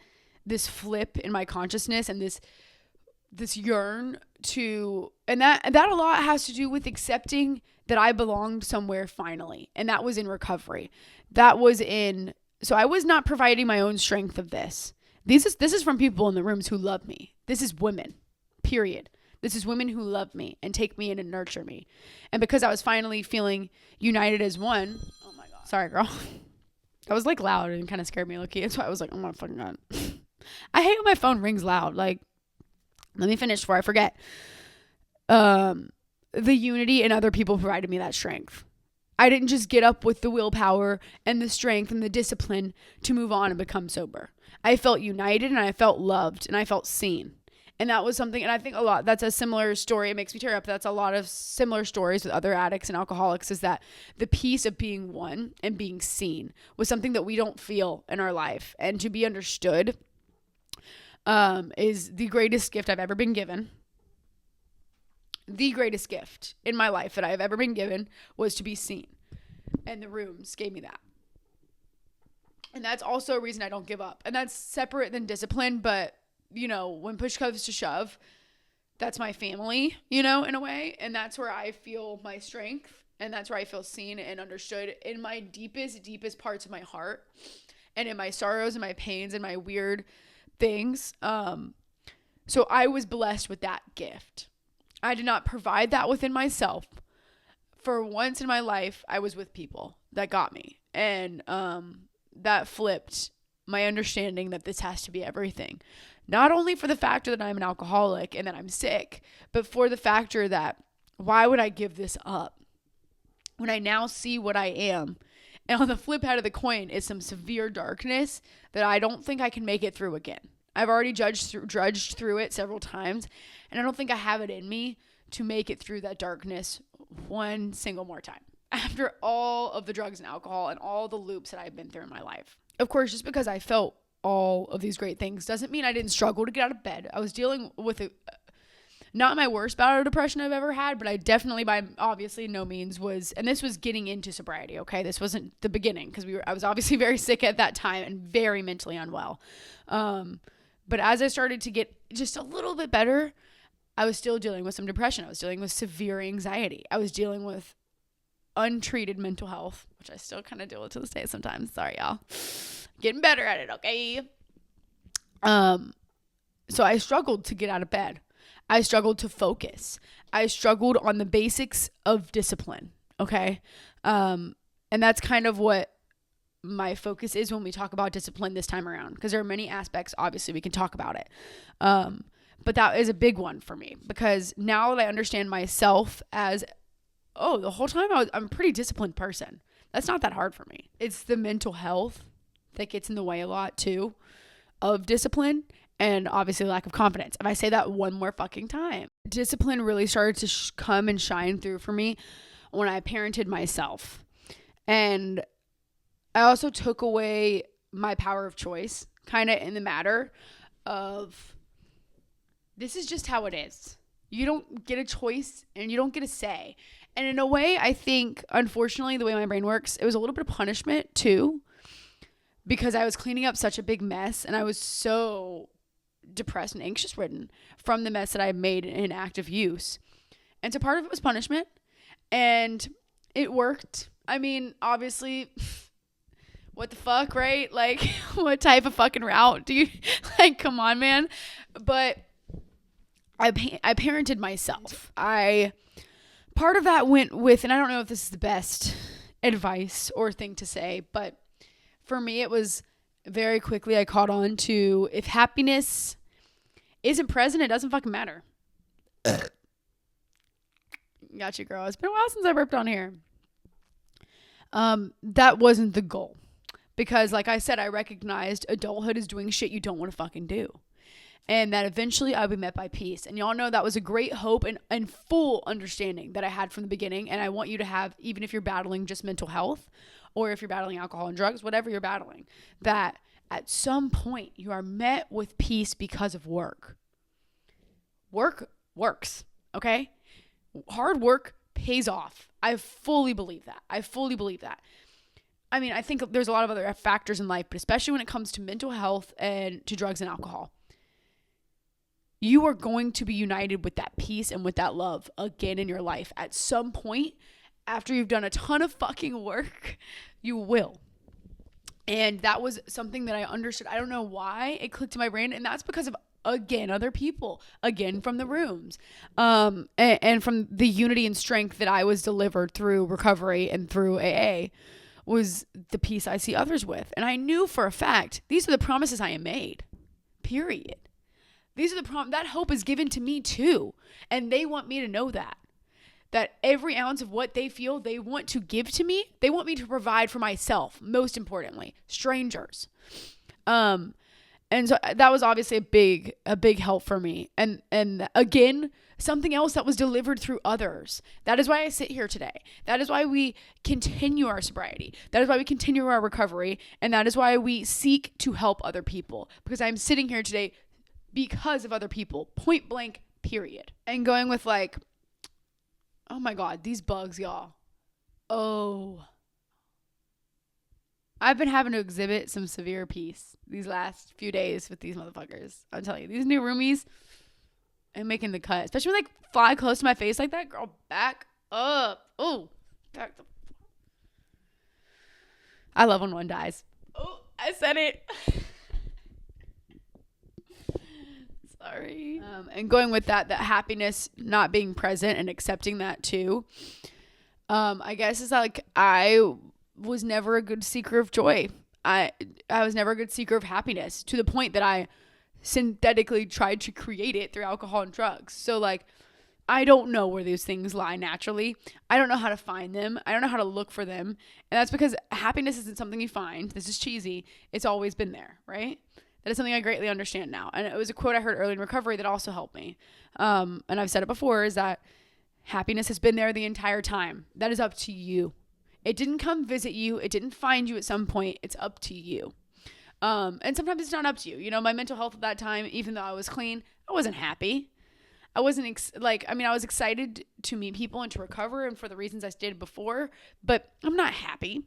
this flip in my consciousness and this yearn to, and that a lot has to do with accepting that I belonged somewhere finally. And that was in recovery. So I was not providing my own strength of this. This is from people in the rooms who love me. This is women, period. This is women who love me and take me in and nurture me. And because I was finally feeling united as one. Oh my God. Sorry, girl. That was like loud and kind of scared me, low-key. That's why I was like, oh my fucking God. I hate when my phone rings loud. Like, let me finish before I forget. The unity and other people provided me that strength. I didn't just get up with the willpower and the strength and the discipline to move on and become sober. I felt united and I felt loved and I felt seen. And that was something, and I think that's a similar story. It makes me tear up. That's a lot of similar stories with other addicts and alcoholics, is that the peace of being one and being seen was something that we don't feel in our life. And to be understood is the greatest gift I've ever been given. The greatest gift in my life that I've ever been given was to be seen. And the rooms gave me that. And that's also a reason I don't give up. And that's separate than discipline. But, you know, when push comes to shove, that's my family, you know, in a way. And that's where I feel my strength. And that's where I feel seen and understood in my deepest, deepest parts of my heart. And in my sorrows and my pains and my weird things. So I was blessed with that gift. I did not provide that within myself. For once in my life, I was with people that got me. And that flipped my understanding that this has to be everything. Not only for the factor that I'm an alcoholic and that I'm sick, but for the factor that why would I give this up when I now see what I am? And on the flip side of the coin is some severe darkness that I don't think I can make it through again. I've already drudged through it several times, and I don't think I have it in me to make it through that darkness one single more time after all of the drugs and alcohol and all the loops that I've been through in my life. Of course, just because I felt all of these great things doesn't mean I didn't struggle to get out of bed. I was dealing with not my worst bout of depression I've ever had, but I definitely, by obviously no means was, and this was getting into sobriety, okay? This wasn't the beginning, because I was obviously very sick at that time and very mentally unwell. But as I started to get just a little bit better, I was still dealing with some depression. I was dealing with severe anxiety. I was dealing with untreated mental health, which I still kind of deal with to this day sometimes. Sorry, y'all. Getting better at it, okay? So I struggled to get out of bed. I struggled to focus. I struggled on the basics of discipline, okay? And that's kind of what my focus is when we talk about discipline this time around, because there are many aspects, obviously, we can talk about it. But that is a big one for me, because now that I understand myself as, the whole time I'm a pretty disciplined person. That's not that hard for me. It's the mental health that gets in the way a lot too of discipline, and obviously lack of confidence. If I say that one more fucking time, discipline really started to come and shine through for me when I parented myself. And I also took away my power of choice, kind of in the matter of, this is just how it is. You don't get a choice and you don't get a say. And in a way, I think, unfortunately, the way my brain works, it was a little bit of punishment too, because I was cleaning up such a big mess and I was so depressed and anxious ridden from the mess that I made in active use. And so part of it was punishment, and it worked. I mean, obviously, what the fuck, right? Like, what type of fucking route do you, like, come on, man. But I parented myself. Part of that went with, and I don't know if this is the best advice or thing to say, but for me, it was very quickly I caught on to, if happiness isn't present, it doesn't fucking matter. Got you, girl. It's been a while since I burped on here. That wasn't the goal. Because like I said, I recognized adulthood is doing shit you don't want to fucking do. And that eventually I'll be met by peace. And y'all know that was a great hope and full understanding that I had from the beginning. And I want you to have, even if you're battling just mental health, or if you're battling alcohol and drugs, whatever you're battling, that at some point you are met with peace because of work. Work works, okay? Hard work pays off. I fully believe that. I mean, I think there's a lot of other factors in life, but especially when it comes to mental health and to drugs and alcohol, you are going to be united with that peace and with that love again in your life. At some point, after you've done a ton of fucking work, you will. And that was something that I understood. I don't know why it clicked in my brain. And that's because of again, other people, again, from the rooms, and from the unity and strength that I was delivered through recovery and through AA was the peace I see others with. And I knew for a fact, these are the promises I am made, period. These are that hope is given to me too. And they want me to know that every ounce of what they feel they want to give to me, they want me to provide for myself, most importantly, strangers. And so that was obviously a big help for me. And again, something else that was delivered through others. That is why I sit here today. That is why we continue our sobriety. That is why we continue our recovery. And that is why we seek to help other people, because I'm sitting here today because of other people, point blank, period. And going with like, oh my God, these bugs, y'all. Oh, I've been having to exhibit some severe peace these last few days with these motherfuckers. I'm telling you, these new roomies ain't making the cut. Especially when they fly close to my face like that. Girl, back up. Oh, back the. I love when one dies. Oh, I said it. Sorry. And going with that happiness not being present and accepting that too. I guess it's like I was never a good seeker of joy. I was never a good seeker of happiness, to the point that I synthetically tried to create it through alcohol and drugs. So like, I don't know where these things lie naturally. I don't know how to find them. I don't know how to look for them. And that's because happiness isn't something you find. This is cheesy. It's always been there, right? That is something I greatly understand now. And it was a quote I heard early in recovery that also helped me. And I've said it before, is that happiness has been there the entire time. That is up to you. It didn't come visit you. It didn't find you at some point. It's up to you. And sometimes it's not up to you. You know, my mental health at that time, even though I was clean, I wasn't happy. I wasn't I was excited to meet people and to recover, and for the reasons I stated before, but I'm not happy.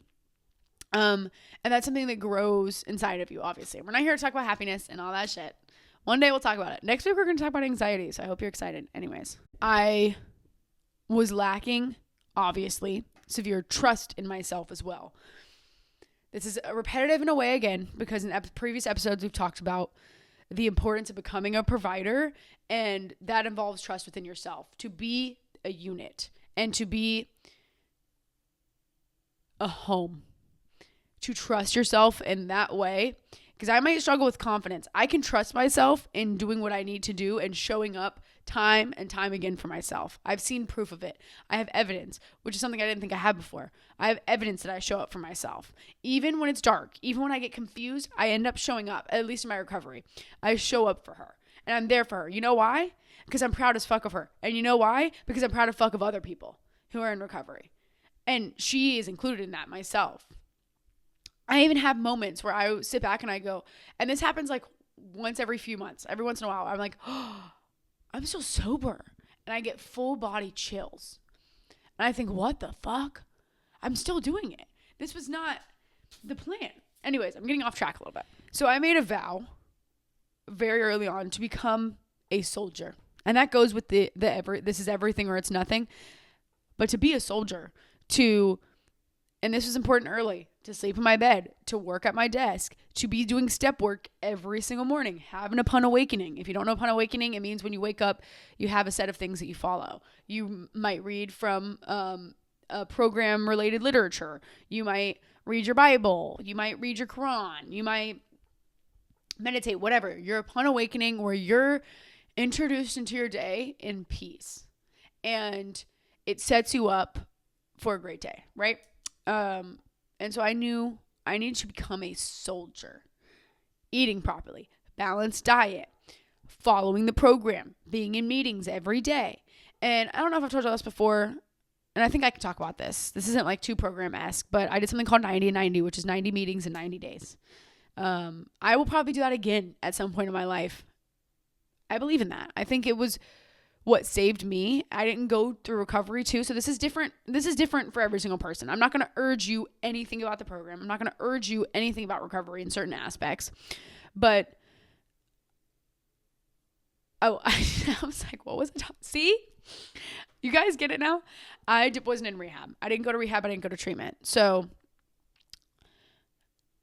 And that's something that grows inside of you, obviously. We're not here to talk about happiness and all that shit. One day we'll talk about it. Next week we're going to talk about anxiety, so I hope you're excited. Anyways, I was lacking, obviously, severe trust in myself as well. This is repetitive in a way again, because in previous episodes we've talked about the importance of becoming a provider, and that involves trust within yourself, to be a unit and to be a home, to trust yourself in that way. Because I might struggle with confidence. I can trust myself in doing what I need to do and showing up time and time again for myself. I've seen proof of it. I have evidence, which is something I didn't think I had before. I have evidence that I show up for myself. Even when it's dark, even when I get confused, I end up showing up, at least in my recovery. I show up for her. And I'm there for her. You know why? Because I'm proud as fuck of her. And you know why? Because I'm proud as fuck of other people who are in recovery. And she is included in that, myself. I even have moments where I sit back and I go, and this happens like once every few months, every once in a while, I'm like, oh, I'm so sober. And I get full body chills. And I think, what the fuck? I'm still doing it. This was not the plan. Anyways, I'm getting off track a little bit. So I made a vow very early on to become a soldier. And that goes with this is everything or it's nothing. But to be a soldier, and this was important early, to sleep in my bed, to work at my desk, to be doing step work every single morning, have an upon awakening. If you don't know upon awakening, it means when you wake up, you have a set of things that you follow. You might read from a program-related literature. You might read your Bible. You might read your Quran. You might meditate, whatever. You're upon awakening, where you're introduced into your day in peace. And it sets you up for a great day, right? And so I knew I needed to become a soldier. Eating properly, balanced diet, following the program, being in meetings every day. And I don't know if I've told you this before, and I think I can talk about this. This isn't like too program-esque, but I did something called 90 and 90, which is 90 meetings in 90 days. I will probably do that again at some point in my life. I believe in that. I think it was what saved me. I didn't go through recovery too. So this is different. This is different for every single person. I'm not going to urge you anything about the program. I'm not going to urge you anything about recovery in certain aspects. But, I was like, what was it? See? You guys get it now? I wasn't in rehab. I didn't go to rehab. I didn't go to treatment. So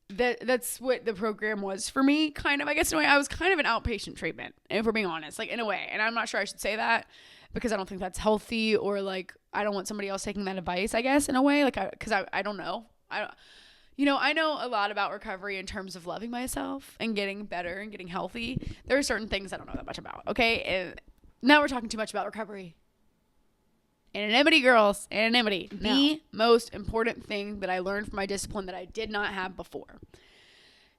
that's what the program was for me, kind of. I guess in a way, I was kind of an outpatient treatment, if we're being honest, like in a way. And I'm not sure I should say that because I don't think that's healthy, or like I don't want somebody else taking that advice, I guess, in a way, like because I don't know. I know a lot about recovery in terms of loving myself and getting better and getting healthy. There are certain things I don't know that much about. Okay, and now we're talking too much about recovery. Anonymity, girls. Anonymity. No. The most important thing that I learned from my discipline that I did not have before.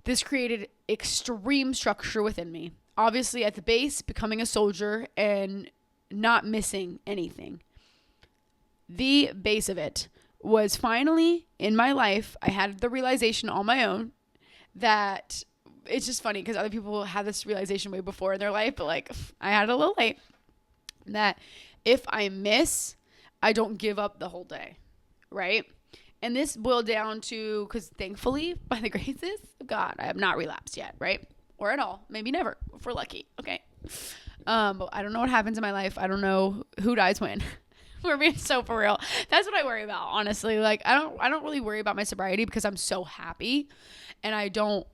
This created extreme structure within me. Obviously, at the base, becoming a soldier and not missing anything. The base of it was finally, in my life, I had the realization on my own that it's just funny because other people had this realization way before in their life, but like I had it a little late, that if I miss, I don't give up the whole day, right? And this boiled down to, because thankfully, by the graces of God, I have not relapsed yet, right? Or at all. Maybe never, if we're lucky, okay? But I don't know what happens in my life. I don't know who dies when. We're being so for real. That's what I worry about, honestly. Like, I don't really worry about my sobriety because I'm so happy, and I don't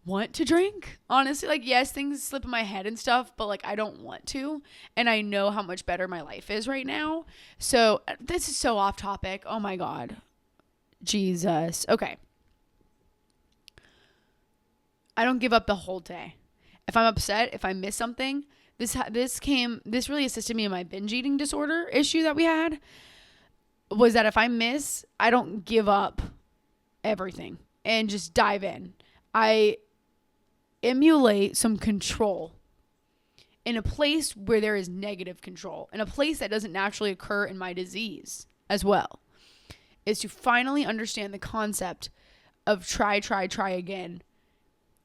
want to drink, honestly. Like, yes, things slip in my head and stuff, but like I don't want to, and I know how much better my life is right now. So this is so off topic. Oh my God, Jesus. Okay, I don't give up the whole day. If I'm upset, if I miss something, this really assisted me in my binge eating disorder issue that we had, was that if I miss, I don't give up everything and just dive in. I emulate some control in a place where there is negative control, in a place that doesn't naturally occur in my disease as well, is to finally understand the concept of try again.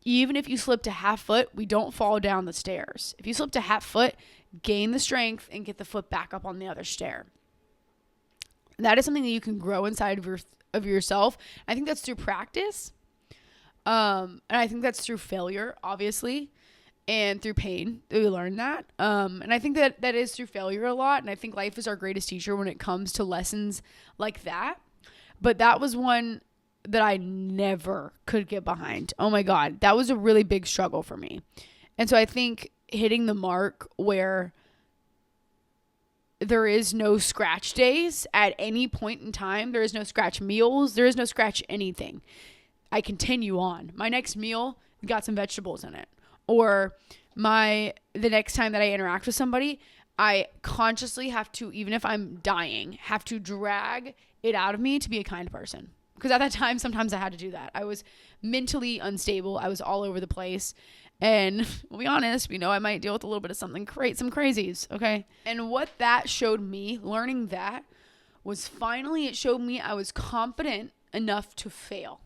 Even if you slip to half foot, we don't fall down the stairs. If you slip to half foot, gain the strength and get the foot back up on the other stair. That is something that you can grow inside of yourself. I think that's through practice. And I think that's through failure, obviously, and through pain that we learn that. And I think that is through failure a lot. And I think life is our greatest teacher when it comes to lessons like that. But that was one that I never could get behind. Oh my God. That was a really big struggle for me. And so I think hitting the mark where there is no scratch days at any point in time, there is no scratch meals, there is no scratch anything. I continue on. My next meal got some vegetables in it. Or the next time that I interact with somebody, I consciously have to, even if I'm dying, have to drag it out of me to be a kind person. Because at that time, sometimes I had to do that. I was mentally unstable. I was all over the place. And we'll be honest, I might deal with a little bit of some crazies, okay? And what that showed me, learning that, was finally it showed me I was confident enough to fail.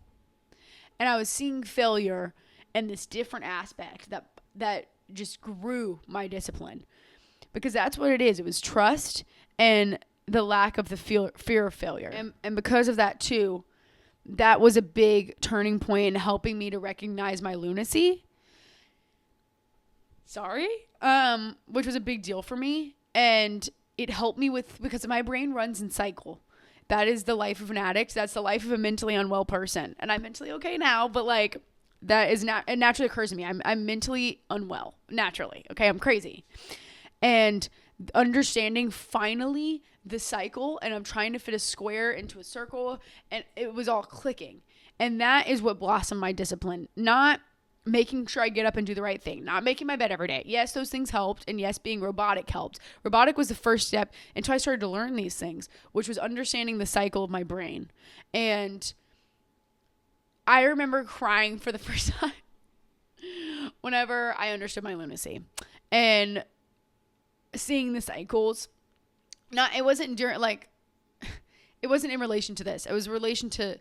And I was seeing failure in this different aspect that just grew my discipline. Because that's what it is. It was trust and the lack of the fear of failure. And because of that too, that was a big turning point in helping me to recognize my lunacy. Which was a big deal for me. And it helped me because my brain runs in cycle. That is the life of an addict. That's the life of a mentally unwell person. And I'm mentally okay now, but like that is it naturally occurs to me. I'm mentally unwell naturally. Okay. I'm crazy. And understanding finally the cycle, and I'm trying to fit a square into a circle, and it was all clicking. And that is what blossomed my discipline. Not making sure I get up and do the right thing. Not making my bed every day. Yes, those things helped. And yes, being robotic helped. Robotic was the first step until I started to learn these things, which was understanding the cycle of my brain. And I remember crying for the first time whenever I understood my lunacy. And seeing the cycles. It wasn't in relation to this. It was in relation to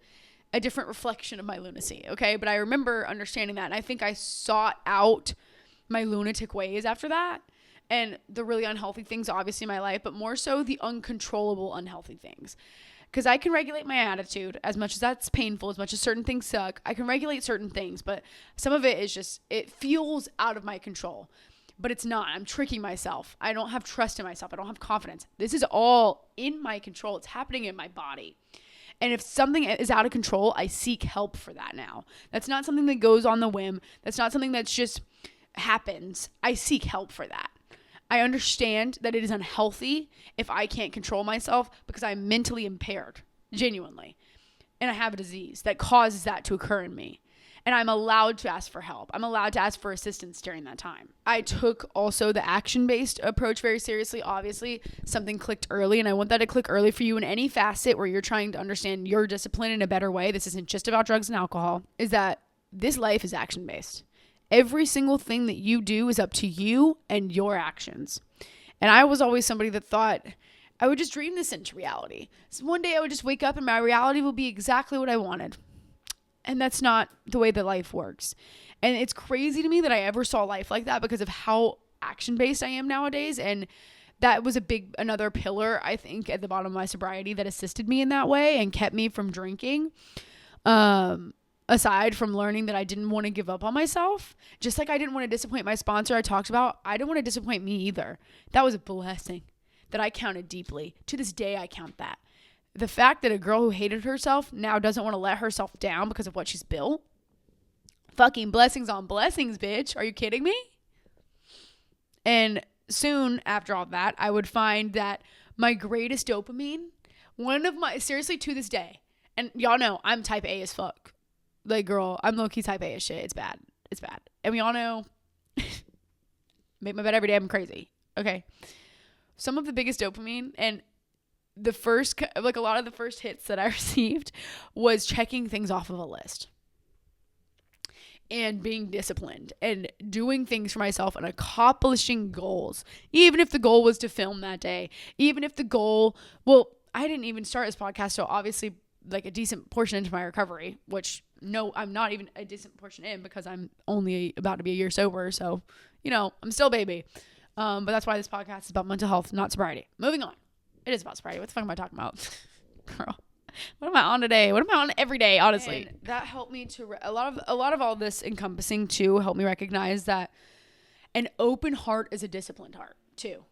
a different reflection of my lunacy, okay? But I remember understanding that, and I think I sought out my lunatic ways after that, and the really unhealthy things, obviously, in my life, but more so the uncontrollable unhealthy things. Because I can regulate my attitude, as much as that's painful, as much as certain things suck. I can regulate certain things, but some of it is just, it feels out of my control. But it's not. I'm tricking myself. I don't have trust in myself. I don't have confidence. This is all in my control. It's happening in my body. And if something is out of control, I seek help for that now. That's not something that goes on the whim. That's not something that's just happens. I seek help for that. I understand that it is unhealthy if I can't control myself because I'm mentally impaired, genuinely. And I have a disease that causes that to occur in me. And I'm allowed to ask for help. I'm allowed to ask for assistance during that time. I took also the action-based approach very seriously. Obviously, something clicked early, and I want that to click early for you in any facet where you're trying to understand your discipline in a better way. This isn't just about drugs and alcohol. Is that this life is action-based. Every single thing that you do is up to you and your actions. And I was always somebody that thought I would just dream this into reality. So one day I would just wake up and my reality will be exactly what I wanted. And that's not the way that life works. And it's crazy to me that I ever saw life like that because of how action-based I am nowadays. And that was another pillar, I think, at the bottom of my sobriety that assisted me in that way and kept me from drinking. Aside from learning that I didn't want to give up on myself, just like I didn't want to disappoint my sponsor I talked about, I didn't want to disappoint me either. That was a blessing that I counted deeply. To this day, I count that. The fact that a girl who hated herself now doesn't want to let herself down because of what she's built. Fucking blessings on blessings, bitch. Are you kidding me? And soon after all that, I would find that my greatest dopamine, seriously to this day, and y'all know I'm type A as fuck. Like, girl, I'm low-key type A as shit. It's bad. It's bad. And we all know, make my bed every day. I'm crazy. Okay. Some of the biggest dopamine and a lot of the first hits that I received was checking things off of a list and being disciplined and doing things for myself and accomplishing goals. Even if the goal was to film that day, even if the goal, I didn't even start this podcast. So obviously like a decent portion into my recovery, which no, I'm not even a decent portion in because I'm only about to be a year sober. So, I'm still a baby. But that's why this podcast is about mental health, not sobriety. Moving on. It is about sobriety. What the fuck am I talking about? Girl, what am I on today? What am I on every day, honestly? And that helped me to, a lot of all this encompassing too, helped me recognize that an open heart is a disciplined heart too.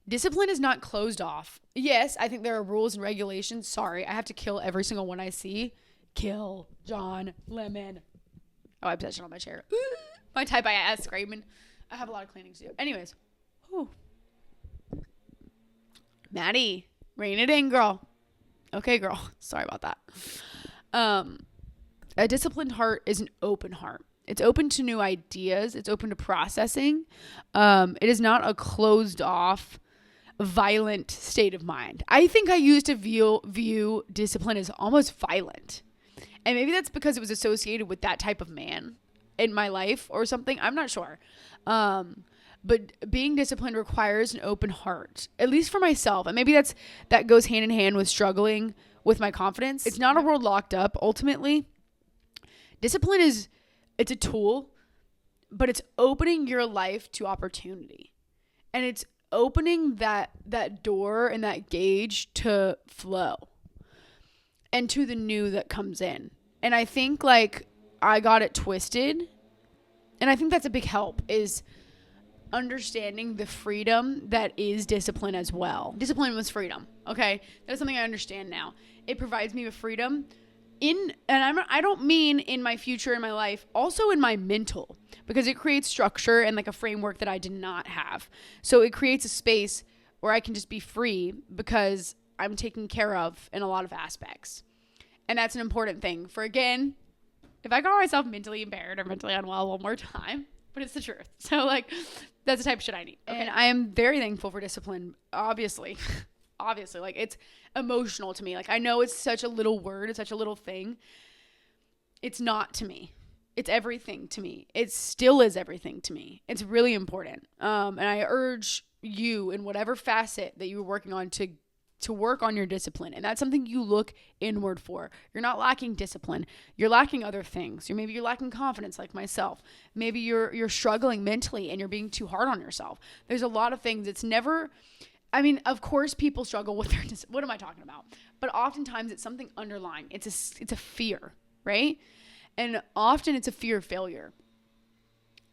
Discipline is not closed off. Yes, I think there are rules and regulations. Sorry, I have to kill every single one I see. Kill John Lemon. Oh, I possession on my chair. My type I ass screaming. I have a lot of cleaning to do. Anyways. Whew. Maddee, rein it in, girl. Okay, girl. Sorry about that. A disciplined heart is an open heart. It's open to new ideas. It's open to processing. It is not a closed off, violent state of mind. I think I used to view discipline as almost violent. And maybe that's because it was associated with that type of man in my life or something. I'm not sure. But being disciplined requires an open heart, at least for myself. And maybe that goes hand in hand with struggling with my confidence. It's not a world locked up. Ultimately, discipline it's a tool, but it's opening your life to opportunity. And it's opening that door and that gauge to flow and to the new that comes in. And I think I got it twisted. And I think that's a big help is understanding the freedom that is discipline as well. Discipline was freedom. Okay. That's something I understand now. It provides me with freedom I don't mean in my future in my life, also in my mental, because it creates structure and a framework that I did not have. So it creates a space where I can just be free because I'm taken care of in a lot of aspects. And that's an important thing for, again, if I call myself mentally impaired or mentally unwell one more time, but it's the truth. So that's the type of shit I need. Okay. And I am very thankful for discipline, obviously. It's emotional to me. I know it's such a little word. It's such a little thing. It's not to me. It's everything to me. It still is everything to me. It's really important. And I urge you in whatever facet that you're working on to work on your discipline. And that's something you look inward for. You're not lacking discipline. You're lacking other things. Maybe you're lacking confidence like myself. Maybe you're struggling mentally and you're being too hard on yourself. There's a lot of things. It's never... of course people struggle with their what am I talking about? But oftentimes it's something underlying. It's a fear, right? And often it's a fear of failure.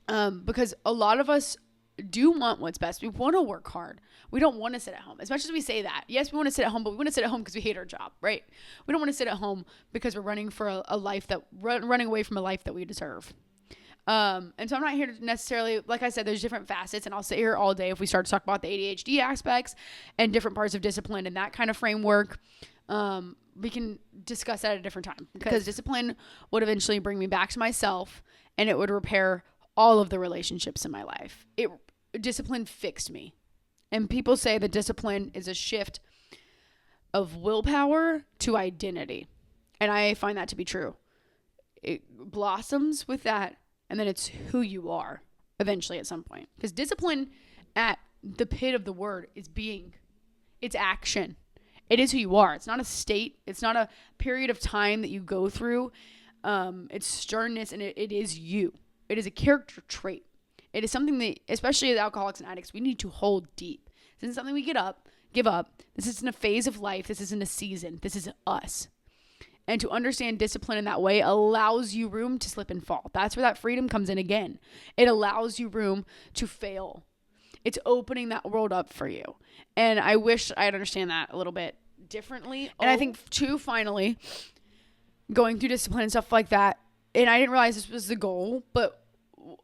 Because a lot of us do want what's best. We want to work hard. We don't want to sit at home. As much as we say that, yes, we want to sit at home, but we want to sit at home because we hate our job, right? We don't want to sit at home because we're running for a life running away from a life that we deserve. And so I'm not here to necessarily, like I said, there's different facets, and I'll sit here all day if we start to talk about the ADHD aspects and different parts of discipline and that kind of framework. We can discuss that at a different time, because discipline would eventually bring me back to myself, and it would repair all of the relationships in my life. Discipline fixed me. And people say that discipline is a shift of willpower to identity. And I find that to be true. It blossoms with that, and then it's who you are eventually at some point. Because discipline at the pit of the word is being. It's action. It is who you are. It's not a state. It's not a period of time that you go through. It's sternness, and it is you. It is a character trait. It is something that, especially as alcoholics and addicts, we need to hold deep. This isn't something we give up. This isn't a phase of life. This isn't a season. This is us. And to understand discipline in that way allows you room to slip and fall. That's where that freedom comes in again. It allows you room to fail. It's opening that world up for you. And I wish I'd understand that a little bit differently. And I think, too, finally, going through discipline and stuff like that, and I didn't realize this was the goal, but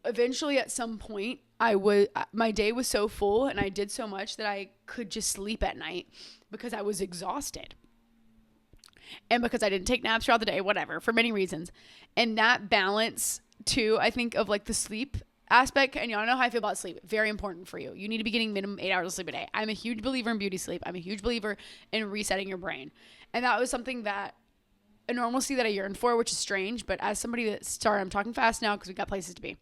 eventually at some point, my day was so full and I did so much that I could just sleep at night because I was exhausted. And because I didn't take naps throughout the day, whatever, for many reasons. And that balance, too, I think, of like the sleep aspect, and y'all know how I feel about sleep. Very important for you. You need to be getting minimum 8 hours of sleep a day. I'm a huge believer in beauty sleep. I'm a huge believer in resetting your brain. And that was something that, a normalcy that I yearned for, which is strange, but as somebody I'm talking fast now because we got places to be.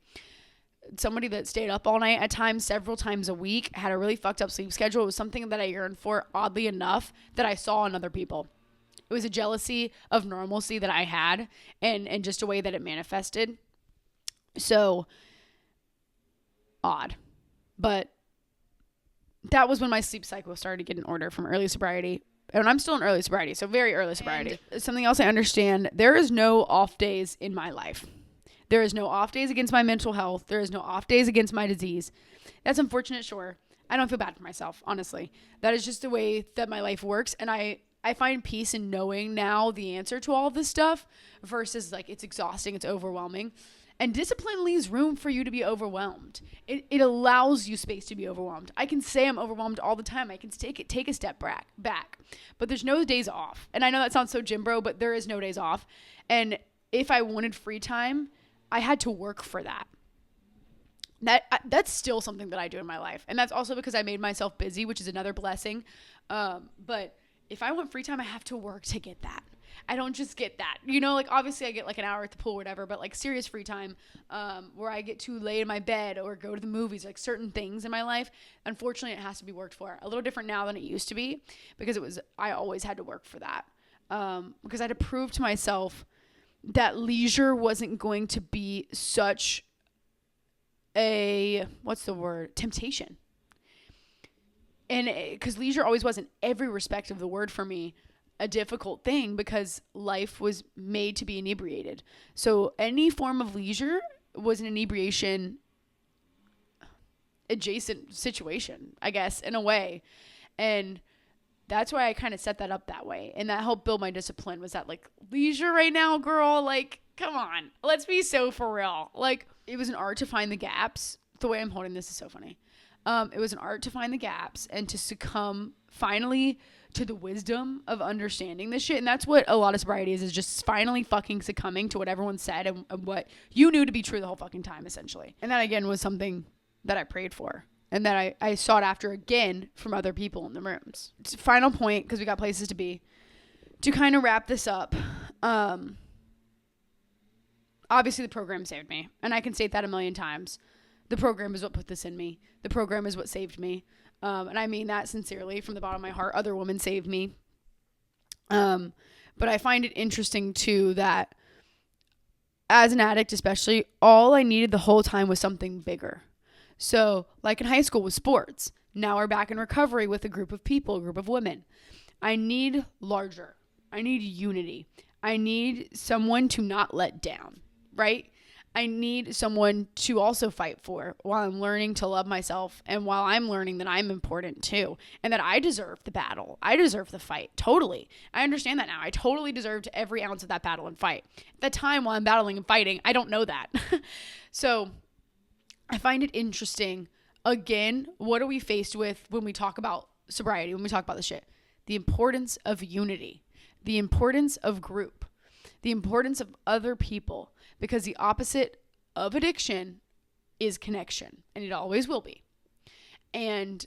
Somebody that stayed up all night at times, several times a week, had a really fucked up sleep schedule. It was something that I yearned for, oddly enough, that I saw in other people. It was a jealousy of normalcy that I had, and just a way that it manifested. So odd. But that was when my sleep cycle started to get in order from early sobriety. And I'm still in early sobriety, so very early sobriety. And something else I understand, there is no off days in my life. There is no off days against my mental health. There is no off days against my disease. That's unfortunate, sure. I don't feel bad for myself, honestly. That is just the way that my life works. And I find peace in knowing now the answer to all of this stuff versus like it's exhausting, it's overwhelming. And discipline leaves room for you to be overwhelmed. It allows you space to be overwhelmed. I can say I'm overwhelmed all the time. I can take a step back. But there's no days off. And I know that sounds so gym bro, but there is no days off. And if I wanted free time, I had to work for that. That's still something that I do in my life. And that's also because I made myself busy, which is another blessing. But if I want free time, I have to work to get that. I don't just get that, like obviously I get like an hour at the pool or whatever, but like serious free time, where I get to lay in my bed or go to the movies, like certain things in my life, unfortunately it has to be worked for. A little different now than it used to be, because I always had to work for that. Because I had to prove to myself that leisure wasn't going to be such a, temptation. And because leisure always was, in every respect of the word for me, a difficult thing, because life was made to be inebriated. So any form of leisure was an inebriation adjacent situation, I guess, in a way. And that's why I kind of set that up that way. And that helped build my discipline, was that like, leisure right now, girl, like, come on, let's be so for real. Like, it was an art to find the gaps. The way I'm holding this is so funny. It was an art to find the gaps and to succumb finally to the wisdom of understanding this shit. And that's what a lot of sobriety is just finally fucking succumbing to what everyone said and what you knew to be true the whole fucking time, essentially. And that, again, was something that I prayed for and that I sought after again from other people in the rooms. Final point, because we got places to be, to kind of wrap this up. Obviously, the program saved me, and I can state that a million times. The program is what put this in me. The program is what saved me. And I mean that sincerely from the bottom of my heart. Other women saved me. But I find it interesting, too, that as an addict especially, all I needed the whole time was something bigger. So, like in high school with sports, now we're back in recovery with a group of people, a group of women. I need larger. I need unity. I need someone to not let down, right? I need someone to also fight for while I'm learning to love myself and while I'm learning that I'm important too and that I deserve the battle. I deserve the fight. Totally. I understand that now. I totally deserved every ounce of that battle and fight. At the time while I'm battling and fighting, I don't know that. So I find it interesting. Again, what are we faced with when we talk about sobriety, when we talk about this shit? The importance of unity, the importance of group, the importance of other people, because the opposite of addiction is connection, and it always will be. And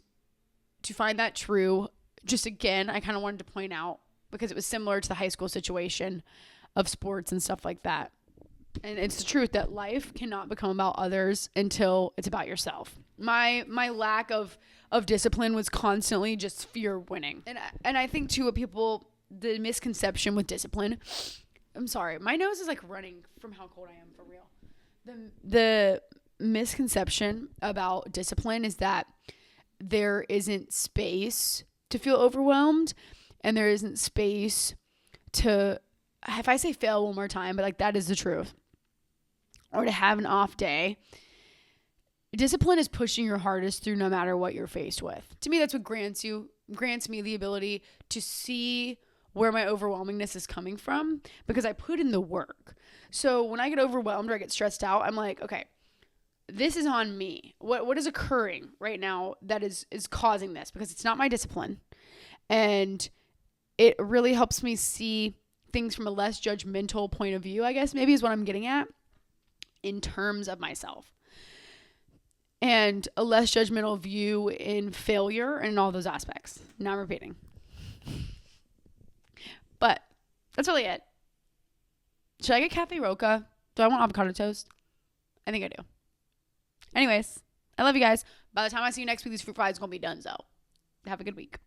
to find that true, just again, I kind of wanted to point out, because it was similar to the high school situation of sports and stuff like that. And it's the truth that life cannot become about others until it's about yourself. My lack of discipline was constantly just fear winning. And I think too, the misconception with discipline, I'm sorry, my nose is like running from how cold I am, for real. The misconception about discipline is that there isn't space to feel overwhelmed, and there isn't space to, if I say fail one more time, but like that is the truth, or to have an off day. Discipline is pushing your hardest through no matter what you're faced with. To me, that's what grants me the ability to see where my overwhelmingness is coming from, because I put in the work. So when I get overwhelmed or I get stressed out, I'm like, okay, this is on me. What is occurring right now that is causing this? Because it's not my discipline. And it really helps me see things from a less judgmental point of view, I guess maybe is what I'm getting at, in terms of myself. And a less judgmental view in failure and all those aspects. Not repeating. But that's really it. Should I get Cafe Roca? Do I want avocado toast? I think I do. Anyways, I love you guys. By the time I see you next week, these fruit fries are going to be done, so have a good week.